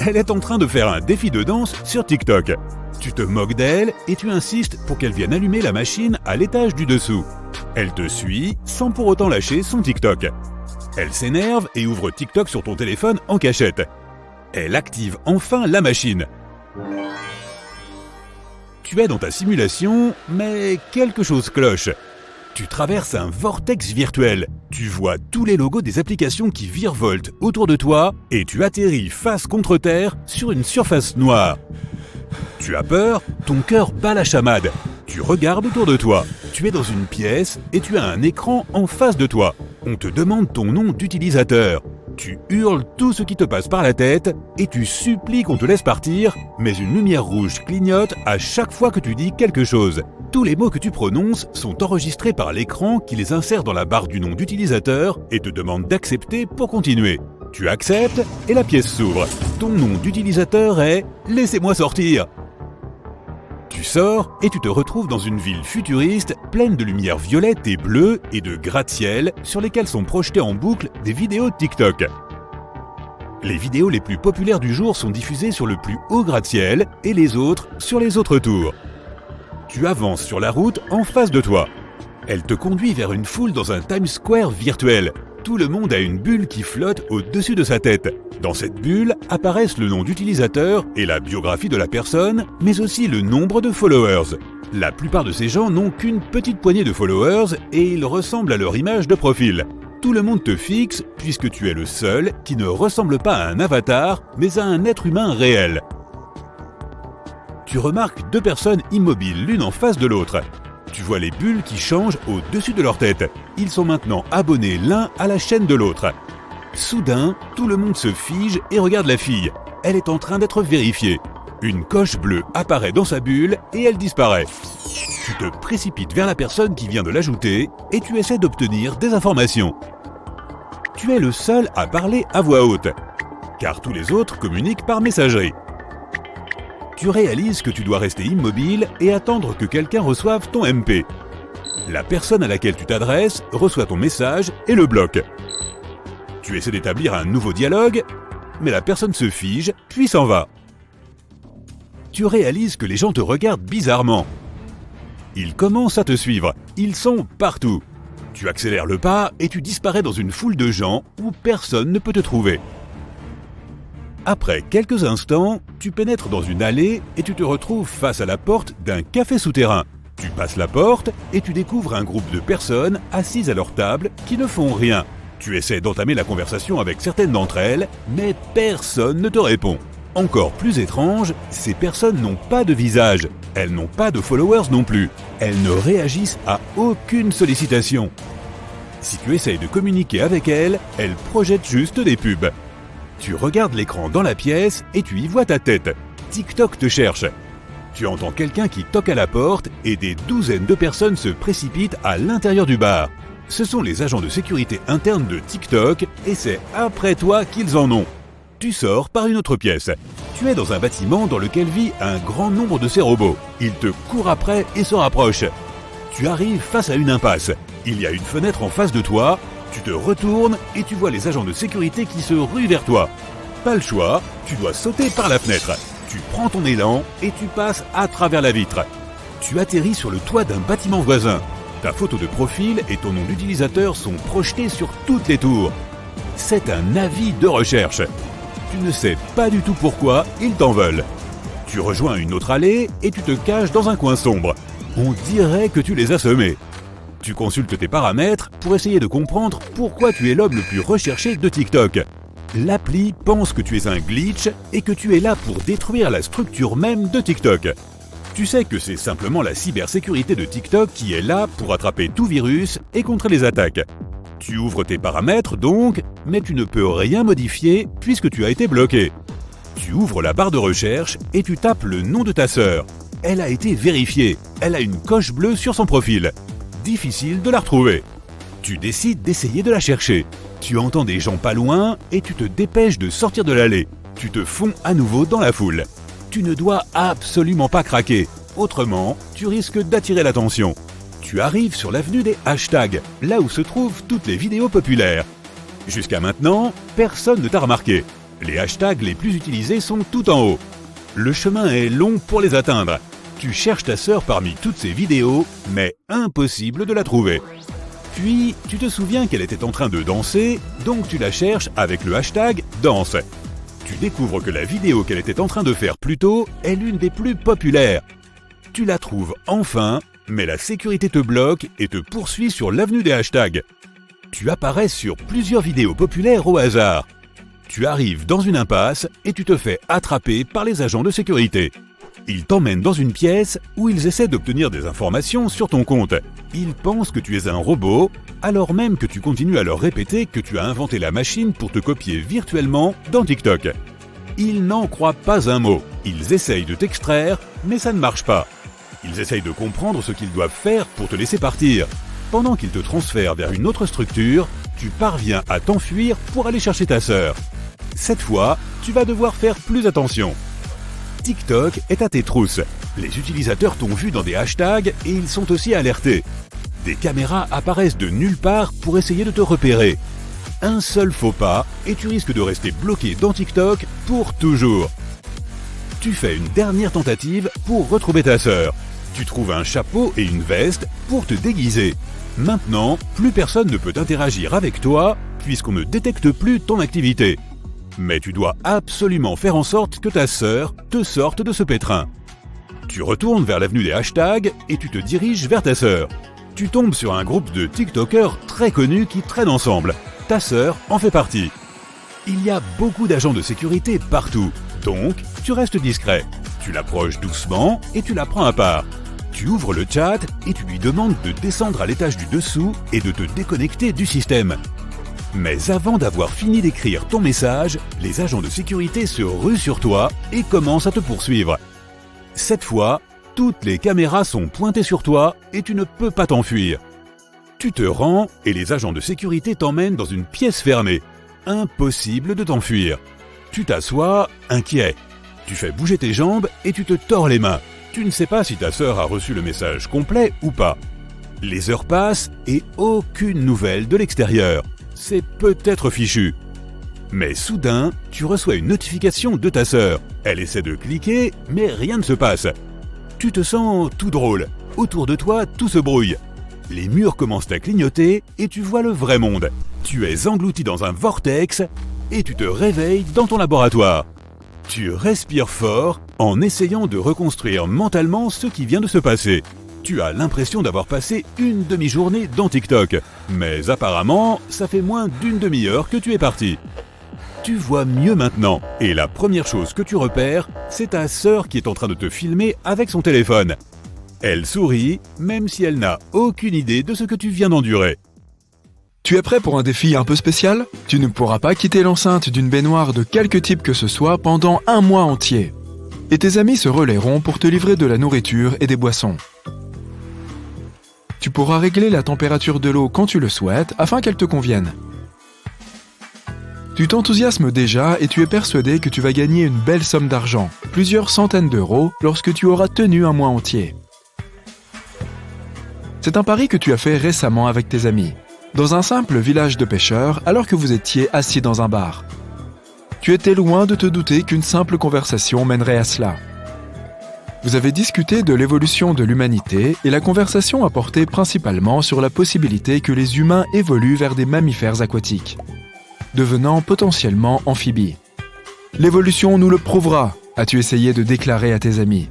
Elle est en train de faire un défi de danse sur TikTok. Tu te moques d'elle et tu insistes pour qu'elle vienne allumer la machine à l'étage du dessous. Elle te suit sans pour autant lâcher son TikTok. Elle s'énerve et ouvre TikTok sur ton téléphone en cachette. Elle active enfin la machine. Tu es dans ta simulation, mais quelque chose cloche. Tu traverses un vortex virtuel. Tu vois tous les logos des applications qui virevoltent autour de toi et tu atterris face contre terre sur une surface noire. Tu as peur, ton cœur bat la chamade. Tu regardes autour de toi. Tu es dans une pièce et tu as un écran en face de toi. On te demande ton nom d'utilisateur. Tu hurles tout ce qui te passe par la tête et tu supplies qu'on te laisse partir, mais une lumière rouge clignote à chaque fois que tu dis quelque chose. Tous les mots que tu prononces sont enregistrés par l'écran qui les insère dans la barre du nom d'utilisateur et te demande d'accepter pour continuer. Tu acceptes et la pièce s'ouvre. Ton nom d'utilisateur est « Laissez-moi sortir ». Tu sors et tu te retrouves dans une ville futuriste pleine de lumière violette et bleue et de gratte-ciel sur lesquels sont projetées en boucle des vidéos TikTok. Les vidéos les plus populaires du jour sont diffusées sur le plus haut gratte-ciel et les autres sur les autres tours. Tu avances sur la route en face de toi. Elle te conduit vers une foule dans un Times Square virtuel. Tout le monde a une bulle qui flotte au-dessus de sa tête. Dans cette bulle apparaissent le nom d'utilisateur et la biographie de la personne, mais aussi le nombre de followers. La plupart de ces gens n'ont qu'une petite poignée de followers et ils ressemblent à leur image de profil. Tout le monde te fixe puisque tu es le seul qui ne ressemble pas à un avatar, mais à un être humain réel. Tu remarques 2 personnes immobiles l'une en face de l'autre. Tu vois les bulles qui changent au-dessus de leur tête. Ils sont maintenant abonnés l'un à la chaîne de l'autre. Soudain, tout le monde se fige et regarde la fille. Elle est en train d'être vérifiée. Une coche bleue apparaît dans sa bulle et elle disparaît. Tu te précipites vers la personne qui vient de l'ajouter et tu essaies d'obtenir des informations. Tu es le seul à parler à voix haute. car tous les autres communiquent par messagerie. Tu réalises que tu dois rester immobile et attendre que quelqu'un reçoive ton MP. La personne à laquelle tu t'adresses reçoit ton message et le bloque. Tu essaies d'établir un nouveau dialogue, mais la personne se fige, puis s'en va. Tu réalises que les gens te regardent bizarrement. Ils commencent à te suivre, ils sont partout. Tu accélères le pas et tu disparais dans une foule de gens où personne ne peut te trouver. Après quelques instants, tu pénètres dans une allée et tu te retrouves face à la porte d'un café souterrain. Tu passes la porte et tu découvres un groupe de personnes assises à leur table qui ne font rien. Tu essaies d'entamer la conversation avec certaines d'entre elles, mais personne ne te répond. Encore plus étrange, ces personnes n'ont pas de visage, elles n'ont pas de followers non plus, elles ne réagissent à aucune sollicitation. Si tu essayes de communiquer avec elles, elles projettent juste des pubs. Tu regardes l'écran dans la pièce et tu y vois ta tête. TikTok te cherche. Tu entends quelqu'un qui toque à la porte et des douzaines de personnes se précipitent à l'intérieur du bar. Ce sont les agents de sécurité interne de TikTok et c'est après toi qu'ils en ont. Tu sors par une autre pièce. Tu es dans un bâtiment dans lequel vit un grand nombre de ces robots. Ils te courent après et se rapprochent. Tu arrives face à une impasse. Il y a une fenêtre en face de toi. Tu te retournes et tu vois les agents de sécurité qui se ruent vers toi. Pas le choix, tu dois sauter par la fenêtre. Tu prends ton élan et tu passes à travers la vitre. Tu atterris sur le toit d'un bâtiment voisin. Ta photo de profil et ton nom d'utilisateur sont projetés sur toutes les tours. C'est un avis de recherche. Tu ne sais pas du tout pourquoi ils t'en veulent. Tu rejoins une autre allée et tu te caches dans un coin sombre. On dirait que tu les as semés. Tu consultes tes paramètres pour essayer de comprendre pourquoi tu es l'homme le plus recherché de TikTok. L'appli pense que tu es un glitch et que tu es là pour détruire la structure même de TikTok. Tu sais que c'est simplement la cybersécurité de TikTok qui est là pour attraper tout virus et contrer les attaques. Tu ouvres tes paramètres donc, mais tu ne peux rien modifier puisque tu as été bloqué. Tu ouvres la barre de recherche et tu tapes le nom de ta sœur. Elle a été vérifiée, elle a une coche bleue sur son profil. Difficile de la retrouver. Tu décides d'essayer de la chercher. Tu entends des gens pas loin et tu te dépêches de sortir de l'allée. Tu te fonds à nouveau dans la foule. Tu ne dois absolument pas craquer, autrement tu risques d'attirer l'attention. Tu arrives sur l'avenue des hashtags, là où se trouvent toutes les vidéos populaires. Jusqu'à maintenant, personne ne t'a remarqué. Les hashtags les plus utilisés sont tout en haut. Le chemin est long pour les atteindre. Tu cherches ta sœur parmi toutes ces vidéos, mais impossible de la trouver. Puis, tu te souviens qu'elle était en train de danser, donc tu la cherches avec le hashtag « danse ». Tu découvres que la vidéo qu'elle était en train de faire plus tôt est l'une des plus populaires. Tu la trouves enfin, mais la sécurité te bloque et te poursuit sur l'avenue des hashtags. Tu apparais sur plusieurs vidéos populaires au hasard. Tu arrives dans une impasse et tu te fais attraper par les agents de sécurité. Ils t'emmènent dans une pièce où ils essaient d'obtenir des informations sur ton compte. Ils pensent que tu es un robot, alors même que tu continues à leur répéter que tu as inventé la machine pour te copier virtuellement dans TikTok. Ils n'en croient pas un mot. Ils essayent de t'extraire, mais ça ne marche pas. Ils essayent de comprendre ce qu'ils doivent faire pour te laisser partir. Pendant qu'ils te transfèrent vers une autre structure, tu parviens à t'enfuir pour aller chercher ta sœur. Cette fois, tu vas devoir faire plus attention. TikTok est à tes trousses. Les utilisateurs t'ont vu dans des hashtags et ils sont aussi alertés. Des caméras apparaissent de nulle part pour essayer de te repérer. Un seul faux pas et tu risques de rester bloqué dans TikTok pour toujours. Tu fais une dernière tentative pour retrouver ta sœur. Tu trouves un chapeau et une veste pour te déguiser. Maintenant, plus personne ne peut interagir avec toi puisqu'on ne détecte plus ton activité. Mais tu dois absolument faire en sorte que ta sœur te sorte de ce pétrin. Tu retournes vers l'avenue des hashtags et tu te diriges vers ta sœur. Tu tombes sur un groupe de TikTokers très connus qui traînent ensemble. Ta sœur en fait partie. Il y a beaucoup d'agents de sécurité partout, donc tu restes discret. Tu l'approches doucement et tu la prends à part. Tu ouvres le chat et tu lui demandes de descendre à l'étage du dessous et de te déconnecter du système. Mais avant d'avoir fini d'écrire ton message, les agents de sécurité se ruent sur toi et commencent à te poursuivre. Cette fois, toutes les caméras sont pointées sur toi et tu ne peux pas t'enfuir. Tu te rends et les agents de sécurité t'emmènent dans une pièce fermée. Impossible de t'enfuir. Tu t'assois, inquiet. Tu fais bouger tes jambes et tu te tords les mains. Tu ne sais pas si ta sœur a reçu le message complet ou pas. Les heures passent et aucune nouvelle de l'extérieur. C'est peut-être fichu. Mais soudain, tu reçois une notification de ta sœur. Elle essaie de cliquer, mais rien ne se passe. Tu te sens tout drôle. Autour de toi, tout se brouille. Les murs commencent à clignoter et tu vois le vrai monde. Tu es englouti dans un vortex et tu te réveilles dans ton laboratoire. Tu respires fort en essayant de reconstruire mentalement ce qui vient de se passer. Tu as l'impression d'avoir passé une demi-journée dans TikTok, mais apparemment, ça fait moins d'une demi-heure que tu es parti. Tu vois mieux maintenant, et la première chose que tu repères, c'est ta sœur qui est en train de te filmer avec son téléphone. Elle sourit, même si elle n'a aucune idée de ce que tu viens d'endurer. Tu es prêt pour un défi un peu spécial ? Tu ne pourras pas quitter l'enceinte d'une baignoire de quelque type que ce soit pendant 1 mois entier. Et tes amis se relayeront pour te livrer de la nourriture et des boissons. Tu pourras régler la température de l'eau quand tu le souhaites afin qu'elle te convienne. Tu t'enthousiasmes déjà et tu es persuadé que tu vas gagner une belle somme d'argent, plusieurs centaines d'euros, lorsque tu auras tenu 1 mois entier. C'est un pari que tu as fait récemment avec tes amis, dans un simple village de pêcheurs alors que vous étiez assis dans un bar. Tu étais loin de te douter qu'une simple conversation mènerait à cela. Vous avez discuté de l'évolution de l'humanité et la conversation a porté principalement sur la possibilité que les humains évoluent vers des mammifères aquatiques, devenant potentiellement amphibies. L'évolution nous le prouvera, as-tu essayé de déclarer à tes amis.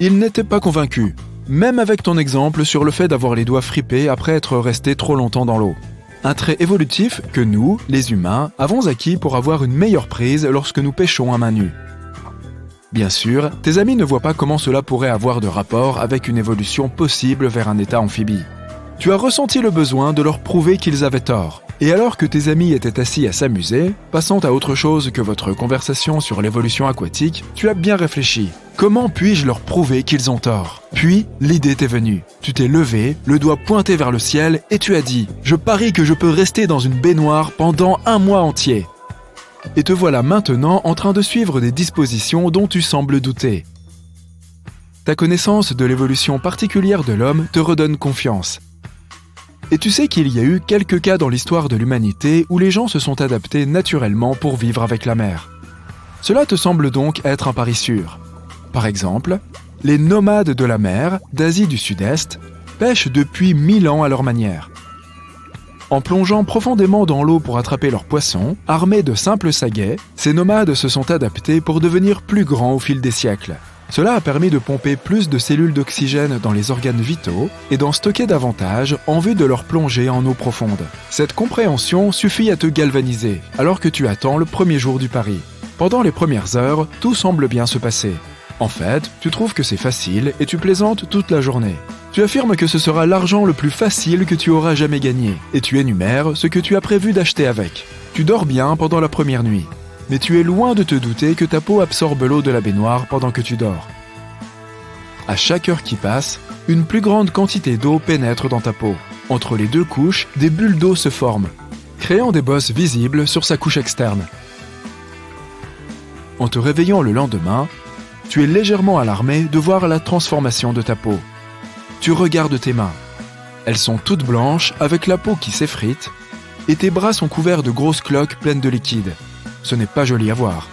Ils n'étaient pas convaincus, même avec ton exemple sur le fait d'avoir les doigts fripés après être resté trop longtemps dans l'eau. Un trait évolutif que nous, les humains, avons acquis pour avoir une meilleure prise lorsque nous pêchons à main nue. Bien sûr, tes amis ne voient pas comment cela pourrait avoir de rapport avec une évolution possible vers un état amphibie. Tu as ressenti le besoin de leur prouver qu'ils avaient tort. Et alors que tes amis étaient assis à s'amuser, passant à autre chose que votre conversation sur l'évolution aquatique, tu as bien réfléchi. Comment puis-je leur prouver qu'ils ont tort ? Puis, l'idée t'est venue. Tu t'es levé, le doigt pointé vers le ciel, et tu as dit « Je parie que je peux rester dans une baignoire pendant 1 mois entier. » Et te voilà maintenant en train de suivre des dispositions dont tu sembles douter. Ta connaissance de l'évolution particulière de l'homme te redonne confiance. Et tu sais qu'il y a eu quelques cas dans l'histoire de l'humanité où les gens se sont adaptés naturellement pour vivre avec la mer. Cela te semble donc être un pari sûr. Par exemple, les nomades de la mer, d'Asie du Sud-Est, pêchent depuis 1000 ans à leur manière. En plongeant profondément dans l'eau pour attraper leurs poissons, armés de simples saguets, ces nomades se sont adaptés pour devenir plus grands au fil des siècles. Cela a permis de pomper plus de cellules d'oxygène dans les organes vitaux et d'en stocker davantage en vue de leur plonger en eau profonde. Cette compréhension suffit à te galvaniser, alors que tu attends le premier jour du pari. Pendant les premières heures, tout semble bien se passer. En fait, tu trouves que c'est facile et tu plaisantes toute la journée. Tu affirmes que ce sera l'argent le plus facile que tu auras jamais gagné, et tu énumères ce que tu as prévu d'acheter avec. Tu dors bien pendant la première nuit, mais tu es loin de te douter que ta peau absorbe l'eau de la baignoire pendant que tu dors. À chaque heure qui passe, une plus grande quantité d'eau pénètre dans ta peau. Entre les 2 couches, des bulles d'eau se forment, créant des bosses visibles sur sa couche externe. En te réveillant le lendemain, tu es légèrement alarmé de voir la transformation de ta peau. Tu regardes tes mains. Elles sont toutes blanches avec la peau qui s'effrite et tes bras sont couverts de grosses cloques pleines de liquide. Ce n'est pas joli à voir.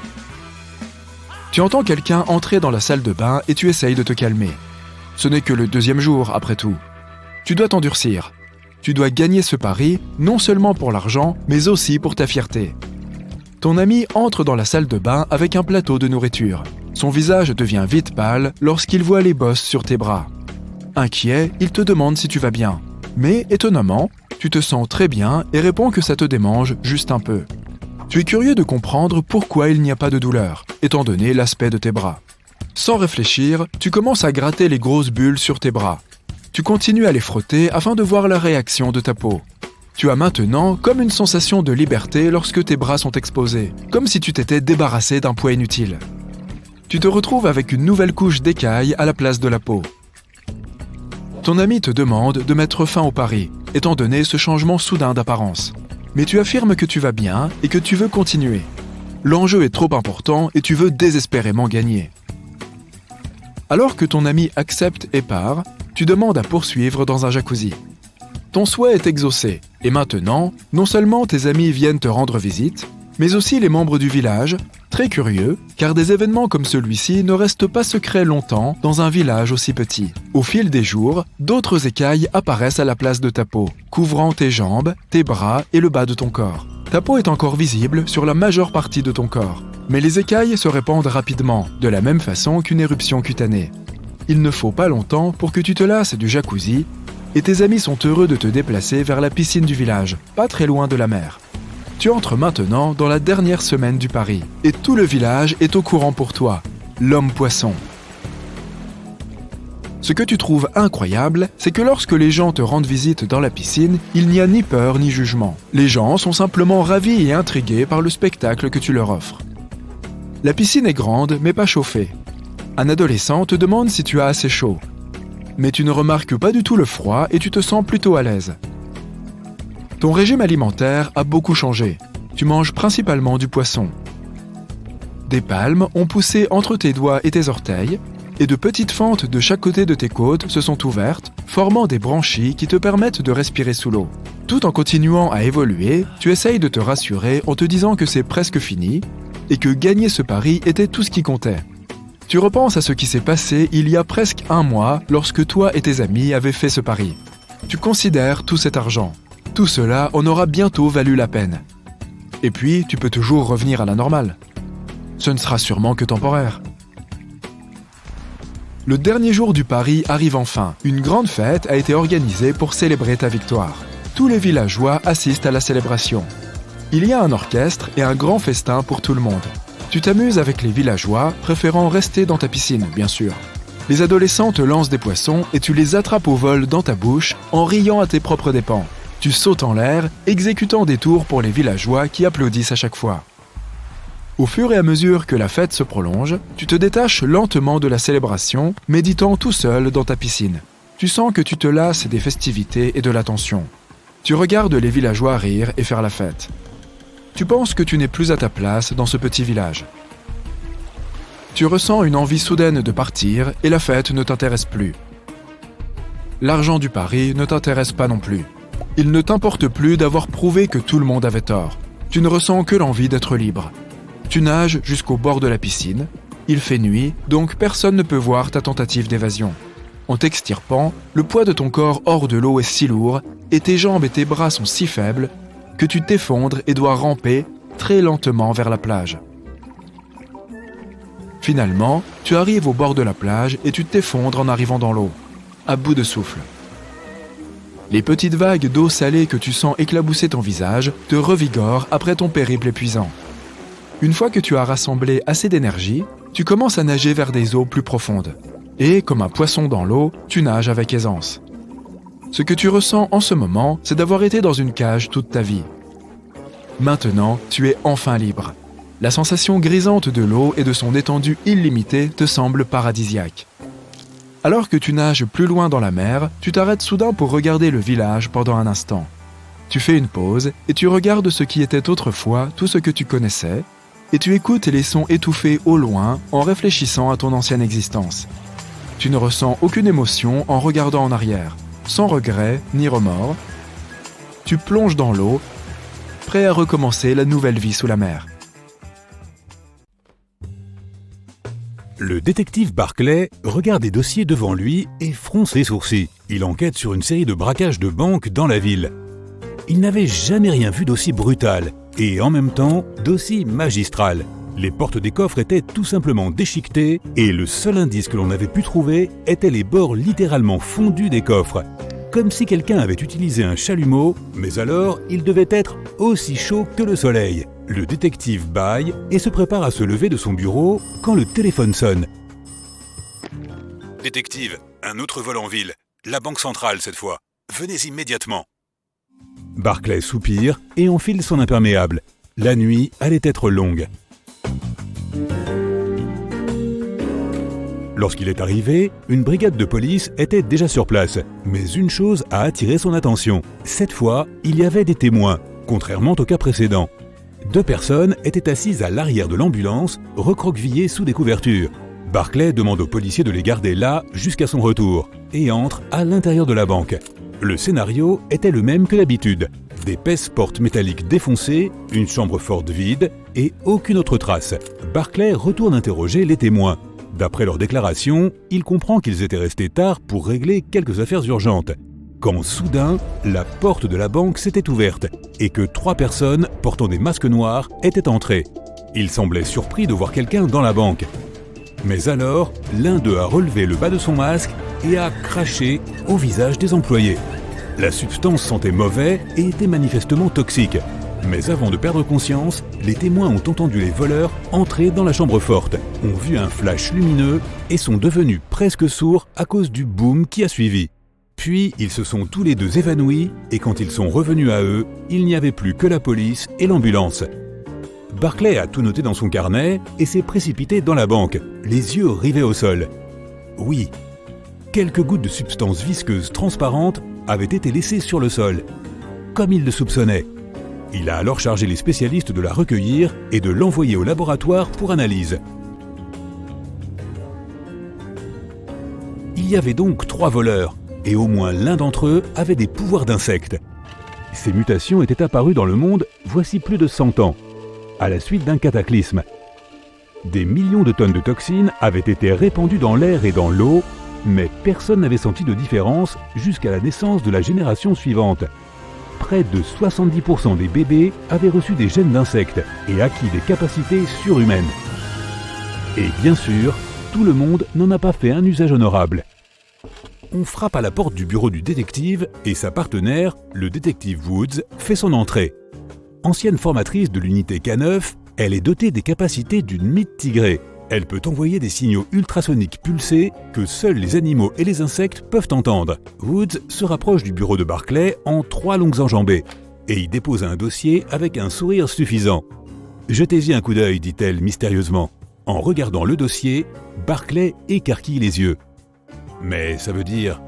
Tu entends quelqu'un entrer dans la salle de bain et tu essayes de te calmer. Ce n'est que le 2e jour, après tout. Tu dois t'endurcir. Tu dois gagner ce pari, non seulement pour l'argent, mais aussi pour ta fierté. Ton ami entre dans la salle de bain avec un plateau de nourriture. Son visage devient vite pâle lorsqu'il voit les bosses sur tes bras. Inquiet, il te demande si tu vas bien. Mais, étonnamment, tu te sens très bien et réponds que ça te démange juste un peu. Tu es curieux de comprendre pourquoi il n'y a pas de douleur, étant donné l'aspect de tes bras. Sans réfléchir, tu commences à gratter les grosses bulles sur tes bras. Tu continues à les frotter afin de voir la réaction de ta peau. Tu as maintenant comme une sensation de liberté lorsque tes bras sont exposés, comme si tu t'étais débarrassé d'un poids inutile. Tu te retrouves avec une nouvelle couche d'écailles à la place de la peau. Ton ami te demande de mettre fin au pari, étant donné ce changement soudain d'apparence. Mais tu affirmes que tu vas bien et que tu veux continuer. L'enjeu est trop important et tu veux désespérément gagner. Alors que ton ami accepte et part, tu demandes à poursuivre dans un jacuzzi. Ton souhait est exaucé, et maintenant, non seulement tes amis viennent te rendre visite, mais aussi les membres du village, très curieux, car des événements comme celui-ci ne restent pas secrets longtemps dans un village aussi petit. Au fil des jours, d'autres écailles apparaissent à la place de ta peau, couvrant tes jambes, tes bras et le bas de ton corps. Ta peau est encore visible sur la majeure partie de ton corps, mais les écailles se répandent rapidement, de la même façon qu'une éruption cutanée. Il ne faut pas longtemps pour que tu te lasses du jacuzzi, et tes amis sont heureux de te déplacer vers la piscine du village, pas très loin de la mer. Tu entres maintenant dans la dernière semaine du pari, et tout le village est au courant pour toi, l'homme-poisson. Ce que tu trouves incroyable, c'est que lorsque les gens te rendent visite dans la piscine, il n'y a ni peur ni jugement. Les gens sont simplement ravis et intrigués par le spectacle que tu leur offres. La piscine est grande, mais pas chauffée. Un adolescent te demande si tu as assez chaud. Mais tu ne remarques pas du tout le froid et tu te sens plutôt à l'aise. Ton régime alimentaire a beaucoup changé. Tu manges principalement du poisson. Des palmes ont poussé entre tes doigts et tes orteils, et de petites fentes de chaque côté de tes côtes se sont ouvertes, formant des branchies qui te permettent de respirer sous l'eau. Tout en continuant à évoluer, tu essayes de te rassurer en te disant que c'est presque fini, et que gagner ce pari était tout ce qui comptait. Tu repenses à ce qui s'est passé il y a presque un mois lorsque toi et tes amis avaient fait ce pari. Tu considères tout cet argent. Tout cela en aura bientôt valu la peine. Et puis, tu peux toujours revenir à la normale. Ce ne sera sûrement que temporaire. Le dernier jour du pari arrive enfin. Une grande fête a été organisée pour célébrer ta victoire. Tous les villageois assistent à la célébration. Il y a un orchestre et un grand festin pour tout le monde. Tu t'amuses avec les villageois, préférant rester dans ta piscine, bien sûr. Les adolescents te lancent des poissons et tu les attrapes au vol dans ta bouche en riant à tes propres dépens. Tu sautes en l'air, exécutant des tours pour les villageois qui applaudissent à chaque fois. Au fur et à mesure que la fête se prolonge, tu te détaches lentement de la célébration, méditant tout seul dans ta piscine. Tu sens que tu te lasses des festivités et de l'attention. Tu regardes les villageois rire et faire la fête. Tu penses que tu n'es plus à ta place dans ce petit village. Tu ressens une envie soudaine de partir et la fête ne t'intéresse plus. L'argent du pari ne t'intéresse pas non plus. Il ne t'importe plus d'avoir prouvé que tout le monde avait tort. Tu ne ressens que l'envie d'être libre. Tu nages jusqu'au bord de la piscine. Il fait nuit, donc personne ne peut voir ta tentative d'évasion. En t'extirpant, le poids de ton corps hors de l'eau est si lourd et tes jambes et tes bras sont si faibles que tu t'effondres et dois ramper très lentement vers la plage. Finalement, tu arrives au bord de la plage et tu t'effondres en arrivant dans l'eau, à bout de souffle. Les petites vagues d'eau salée que tu sens éclabousser ton visage te revigorent après ton périple épuisant. Une fois que tu as rassemblé assez d'énergie, tu commences à nager vers des eaux plus profondes. Et, comme un poisson dans l'eau, tu nages avec aisance. Ce que tu ressens en ce moment, c'est d'avoir été dans une cage toute ta vie. Maintenant, tu es enfin libre. La sensation grisante de l'eau et de son étendue illimitée te semble paradisiaque. Alors que tu nages plus loin dans la mer, tu t'arrêtes soudain pour regarder le village pendant un instant. Tu fais une pause et tu regardes ce qui était autrefois tout ce que tu connaissais, et tu écoutes les sons étouffés au loin en réfléchissant à ton ancienne existence. Tu ne ressens aucune émotion en regardant en arrière, sans regret ni remords. Tu plonges dans l'eau, prêt à recommencer la nouvelle vie sous la mer. Le détective Barclay regarde des dossiers devant lui et fronce les sourcils. Il enquête sur une série de braquages de banques dans la ville. Il n'avait jamais rien vu d'aussi brutal et en même temps d'aussi magistral. Les portes des coffres étaient tout simplement déchiquetées et le seul indice que l'on avait pu trouver était les bords littéralement fondus des coffres. Comme si quelqu'un avait utilisé un chalumeau, mais alors il devait être aussi chaud que le soleil. Le détective bâille et se prépare à se lever de son bureau quand le téléphone sonne. « Détective, un autre vol en ville. La banque centrale cette fois. Venez immédiatement. » Barclay soupire et enfile son imperméable. La nuit allait être longue. Lorsqu'il est arrivé, une brigade de police était déjà sur place. Mais une chose a attiré son attention. Cette fois, il y avait des témoins, contrairement au cas précédent. 2 personnes étaient assises à l'arrière de l'ambulance, recroquevillées sous des couvertures. Barclay demande aux policiers de les garder là jusqu'à son retour et entre à l'intérieur de la banque. Le scénario était le même que d'habitude. D'épaisses portes métalliques défoncées, une chambre forte vide et aucune autre trace. Barclay retourne interroger les témoins. D'après leur déclaration, il comprend qu'ils étaient restés tard pour régler quelques affaires urgentes. Quand soudain, la porte de la banque s'était ouverte et que 3 personnes portant des masques noirs étaient entrées. Il semblait surpris de voir quelqu'un dans la banque. Mais alors, l'un d'eux a relevé le bas de son masque et a craché au visage des employés. La substance sentait mauvais et était manifestement toxique. Mais avant de perdre conscience, les témoins ont entendu les voleurs entrer dans la chambre forte, ont vu un flash lumineux et sont devenus presque sourds à cause du boom qui a suivi. Puis, ils se sont tous les 2 évanouis et quand ils sont revenus à eux, il n'y avait plus que la police et l'ambulance. Barclay a tout noté dans son carnet et s'est précipité dans la banque, les yeux rivés au sol. Oui, quelques gouttes de substance visqueuse transparente avaient été laissées sur le sol, comme il le soupçonnait. Il a alors chargé les spécialistes de la recueillir et de l'envoyer au laboratoire pour analyse. Il y avait donc 3 voleurs, et au moins l'un d'entre eux avait des pouvoirs d'insectes. Ces mutations étaient apparues dans le monde voici plus de 100 ans, à la suite d'un cataclysme. Des millions de tonnes de toxines avaient été répandues dans l'air et dans l'eau, mais personne n'avait senti de différence jusqu'à la naissance de la génération suivante. Près de 70% des bébés avaient reçu des gènes d'insectes et acquis des capacités surhumaines. Et bien sûr, tout le monde n'en a pas fait un usage honorable. On frappe à la porte du bureau du détective et sa partenaire, le détective Woods, fait son entrée. Ancienne formatrice de l'unité K9, elle est dotée des capacités d'une mythe tigrée. Elle peut envoyer des signaux ultrasoniques pulsés que seuls les animaux et les insectes peuvent entendre. Woods se rapproche du bureau de Barclay en 3 longues enjambées et y dépose un dossier avec un sourire suffisant. « Jetez-y un coup d'œil », dit-elle mystérieusement. En regardant le dossier, Barclay écarquille les yeux. « Mais ça veut dire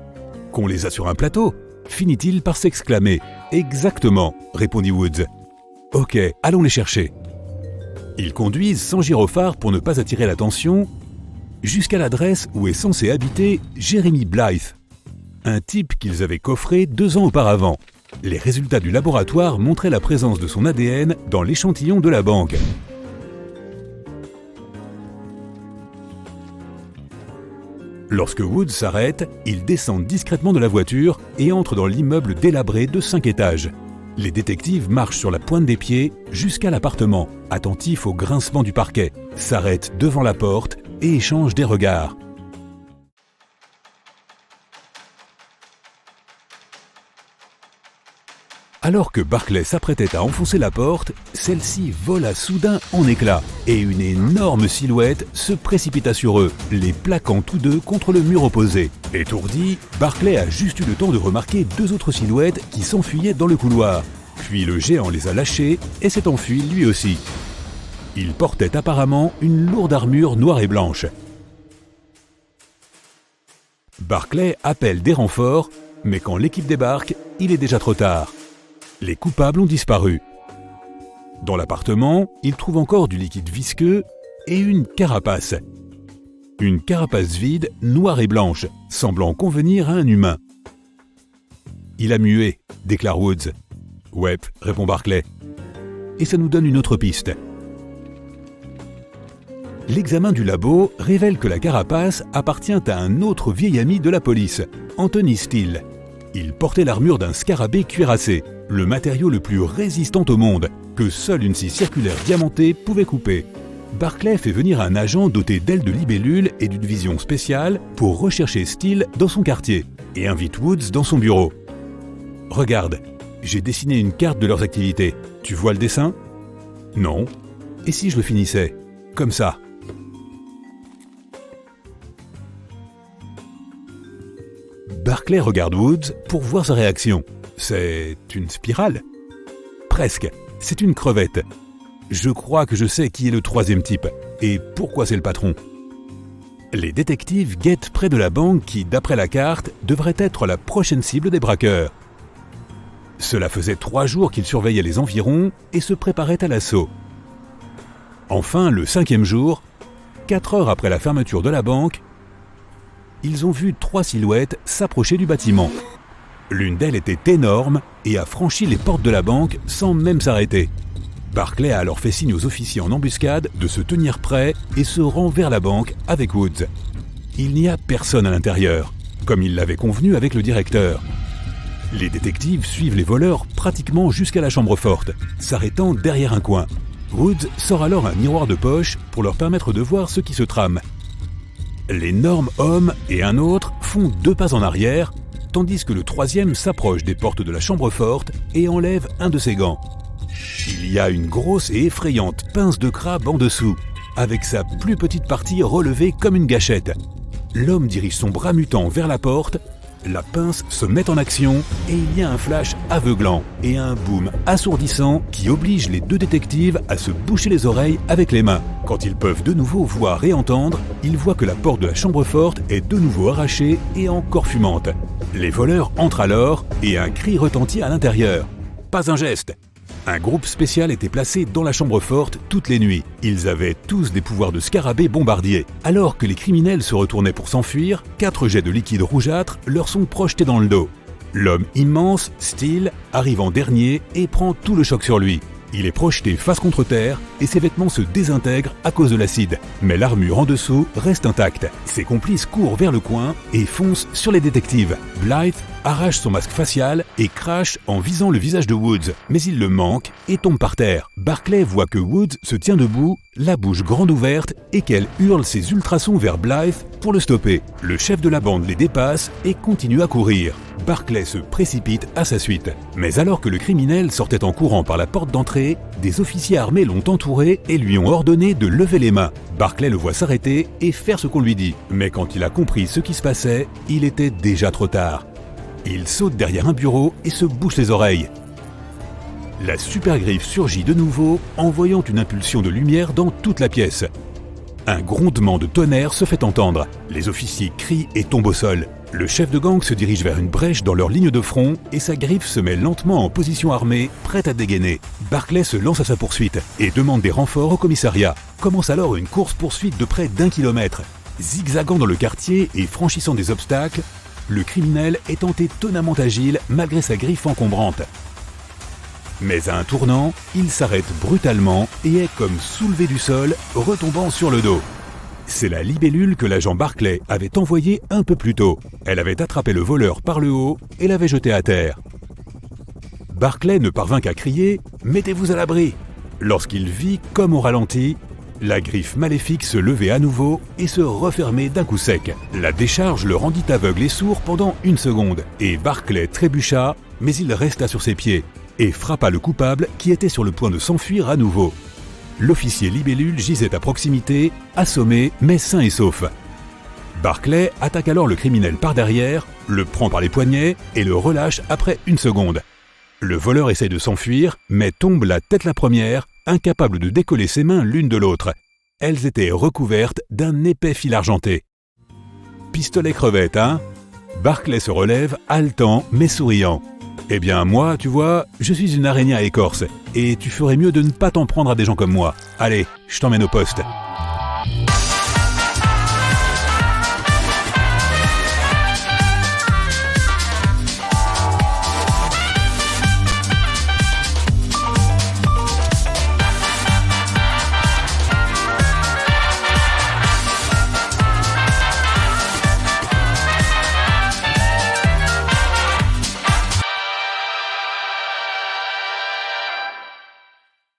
qu'on les a sur un plateau ?» finit-il par s'exclamer. « Exactement », répondit Woods. « Ok, allons les chercher. » Ils conduisent sans gyrophare pour ne pas attirer l'attention jusqu'à l'adresse où est censé habiter Jeremy Blythe, un type qu'ils avaient coffré 2 ans auparavant. Les résultats du laboratoire montraient la présence de son ADN dans l'échantillon de la banque. Lorsque Woods s'arrête, ils descendent discrètement de la voiture et entrent dans l'immeuble délabré de 5 étages. Les détectives marchent sur la pointe des pieds jusqu'à l'appartement, attentifs au grincement du parquet, s'arrêtent devant la porte et échangent des regards. Alors que Barclay s'apprêtait à enfoncer la porte, celle-ci vola soudain en éclats et une énorme silhouette se précipita sur eux, les plaquant tous 2 contre le mur opposé. Étourdi, Barclay a juste eu le temps de remarquer 2 autres silhouettes qui s'enfuyaient dans le couloir. Puis le géant les a lâchés et s'est enfui lui aussi. Il portait apparemment une lourde armure noire et blanche. Barclay appelle des renforts, mais quand l'équipe débarque, il est déjà trop tard. Les coupables ont disparu. Dans l'appartement, il trouve encore du liquide visqueux et une carapace. Une carapace vide, noire et blanche, semblant convenir à un humain. « Il a mué », déclare Woods. « Ouais », répond Barclay. Et ça nous donne une autre piste. L'examen du labo révèle que la carapace appartient à un autre vieil ami de la police, Anthony Steele. Il portait l'armure d'un scarabée cuirassé, le matériau le plus résistant au monde, que seule une scie circulaire diamantée pouvait couper. Barclay fait venir un agent doté d'ailes de libellule et d'une vision spéciale pour rechercher Steele dans son quartier et invite Woods dans son bureau. « Regarde, j'ai dessiné une carte de leurs activités. Tu vois le dessin ? Non. Et si je le finissais ? Comme ça. » Barclay regarde Woods pour voir sa réaction. C'est une spirale ? Presque. C'est une crevette. Je crois que je sais qui est le 3e type et pourquoi c'est le patron. Les détectives guettent près de la banque qui, d'après la carte, devrait être la prochaine cible des braqueurs. Cela faisait 3 jours qu'ils surveillaient les environs et se préparaient à l'assaut. Enfin, le 5e jour, 4 heures après la fermeture de la banque, ils ont vu 3 silhouettes s'approcher du bâtiment. L'une d'elles était énorme et a franchi les portes de la banque sans même s'arrêter. Barclay a alors fait signe aux officiers en embuscade de se tenir prêts et se rend vers la banque avec Woods. Il n'y a personne à l'intérieur, comme il l'avait convenu avec le directeur. Les détectives suivent les voleurs pratiquement jusqu'à la chambre forte, s'arrêtant derrière un coin. Woods sort alors un miroir de poche pour leur permettre de voir ce qui se trame. L'énorme homme et un autre font 2 pas en arrière, tandis que le 3e s'approche des portes de la chambre forte et enlève un de ses gants. Il y a une grosse et effrayante pince de crabe en dessous, avec sa plus petite partie relevée comme une gâchette. L'homme dirige son bras mutant vers la porte, la pince se met en action et il y a un flash aveuglant et un boom assourdissant qui oblige les 2 détectives à se boucher les oreilles avec les mains. Quand ils peuvent de nouveau voir et entendre, ils voient que la porte de la chambre forte est de nouveau arrachée et encore fumante. Les voleurs entrent alors et un cri retentit à l'intérieur. Pas un geste. Un groupe spécial était placé dans la chambre forte toutes les nuits. Ils avaient tous des pouvoirs de scarabée bombardiers. Alors que les criminels se retournaient pour s'enfuir, 4 jets de liquide rougeâtre leur sont projetés dans le dos. L'homme immense, Steele, arrive en dernier et prend tout le choc sur lui. Il est projeté face contre terre et ses vêtements se désintègrent à cause de l'acide. Mais l'armure en dessous reste intacte. Ses complices courent vers le coin et foncent sur les détectives. Blythe arrache son masque facial et crache en visant le visage de Woods, mais il le manque et tombe par terre. Barclay voit que Woods se tient debout, la bouche grande ouverte et qu'elle hurle ses ultrasons vers Blythe pour le stopper. Le chef de la bande les dépasse et continue à courir. Barclay se précipite à sa suite. Mais alors que le criminel sortait en courant par la porte d'entrée, des officiers armés l'ont entouré et lui ont ordonné de lever les mains. Barclay le voit s'arrêter et faire ce qu'on lui dit. Mais quand il a compris ce qui se passait, il était déjà trop tard. Il saute derrière un bureau et se bouche les oreilles. La super griffe surgit de nouveau, envoyant une impulsion de lumière dans toute la pièce. Un grondement de tonnerre se fait entendre. Les officiers crient et tombent au sol. Le chef de gang se dirige vers une brèche dans leur ligne de front et sa griffe se met lentement en position armée, prête à dégainer. Barclay se lance à sa poursuite et demande des renforts au commissariat. Commence alors une course-poursuite de près d'1 kilomètre. Zigzagant dans le quartier et franchissant des obstacles, le criminel est étonnamment agile malgré sa griffe encombrante. Mais à un tournant, il s'arrête brutalement et est comme soulevé du sol, retombant sur le dos. C'est la libellule que l'agent Barclay avait envoyée un peu plus tôt. Elle avait attrapé le voleur par le haut et l'avait jeté à terre. Barclay ne parvint qu'à crier « Mettez-vous à l'abri !» lorsqu'il vit, comme au ralenti, la griffe maléfique se levait à nouveau et se refermait d'un coup sec. La décharge le rendit aveugle et sourd pendant 1 seconde, et Barclay trébucha, mais il resta sur ses pieds, et frappa le coupable qui était sur le point de s'enfuir à nouveau. L'officier libellule gisait à proximité, assommé, mais sain et sauf. Barclay attaque alors le criminel par derrière, le prend par les poignets et le relâche après 1 seconde. Le voleur essaie de s'enfuir, mais tombe la tête la première, incapable de décoller ses mains l'une de l'autre. Elles étaient recouvertes d'un épais fil argenté. Pistolet crevette, hein ? Barclay se relève, haletant mais souriant. Eh bien moi, tu vois, je suis une araignée à écorce, et tu ferais mieux de ne pas t'en prendre à des gens comme moi. Allez, je t'emmène au poste.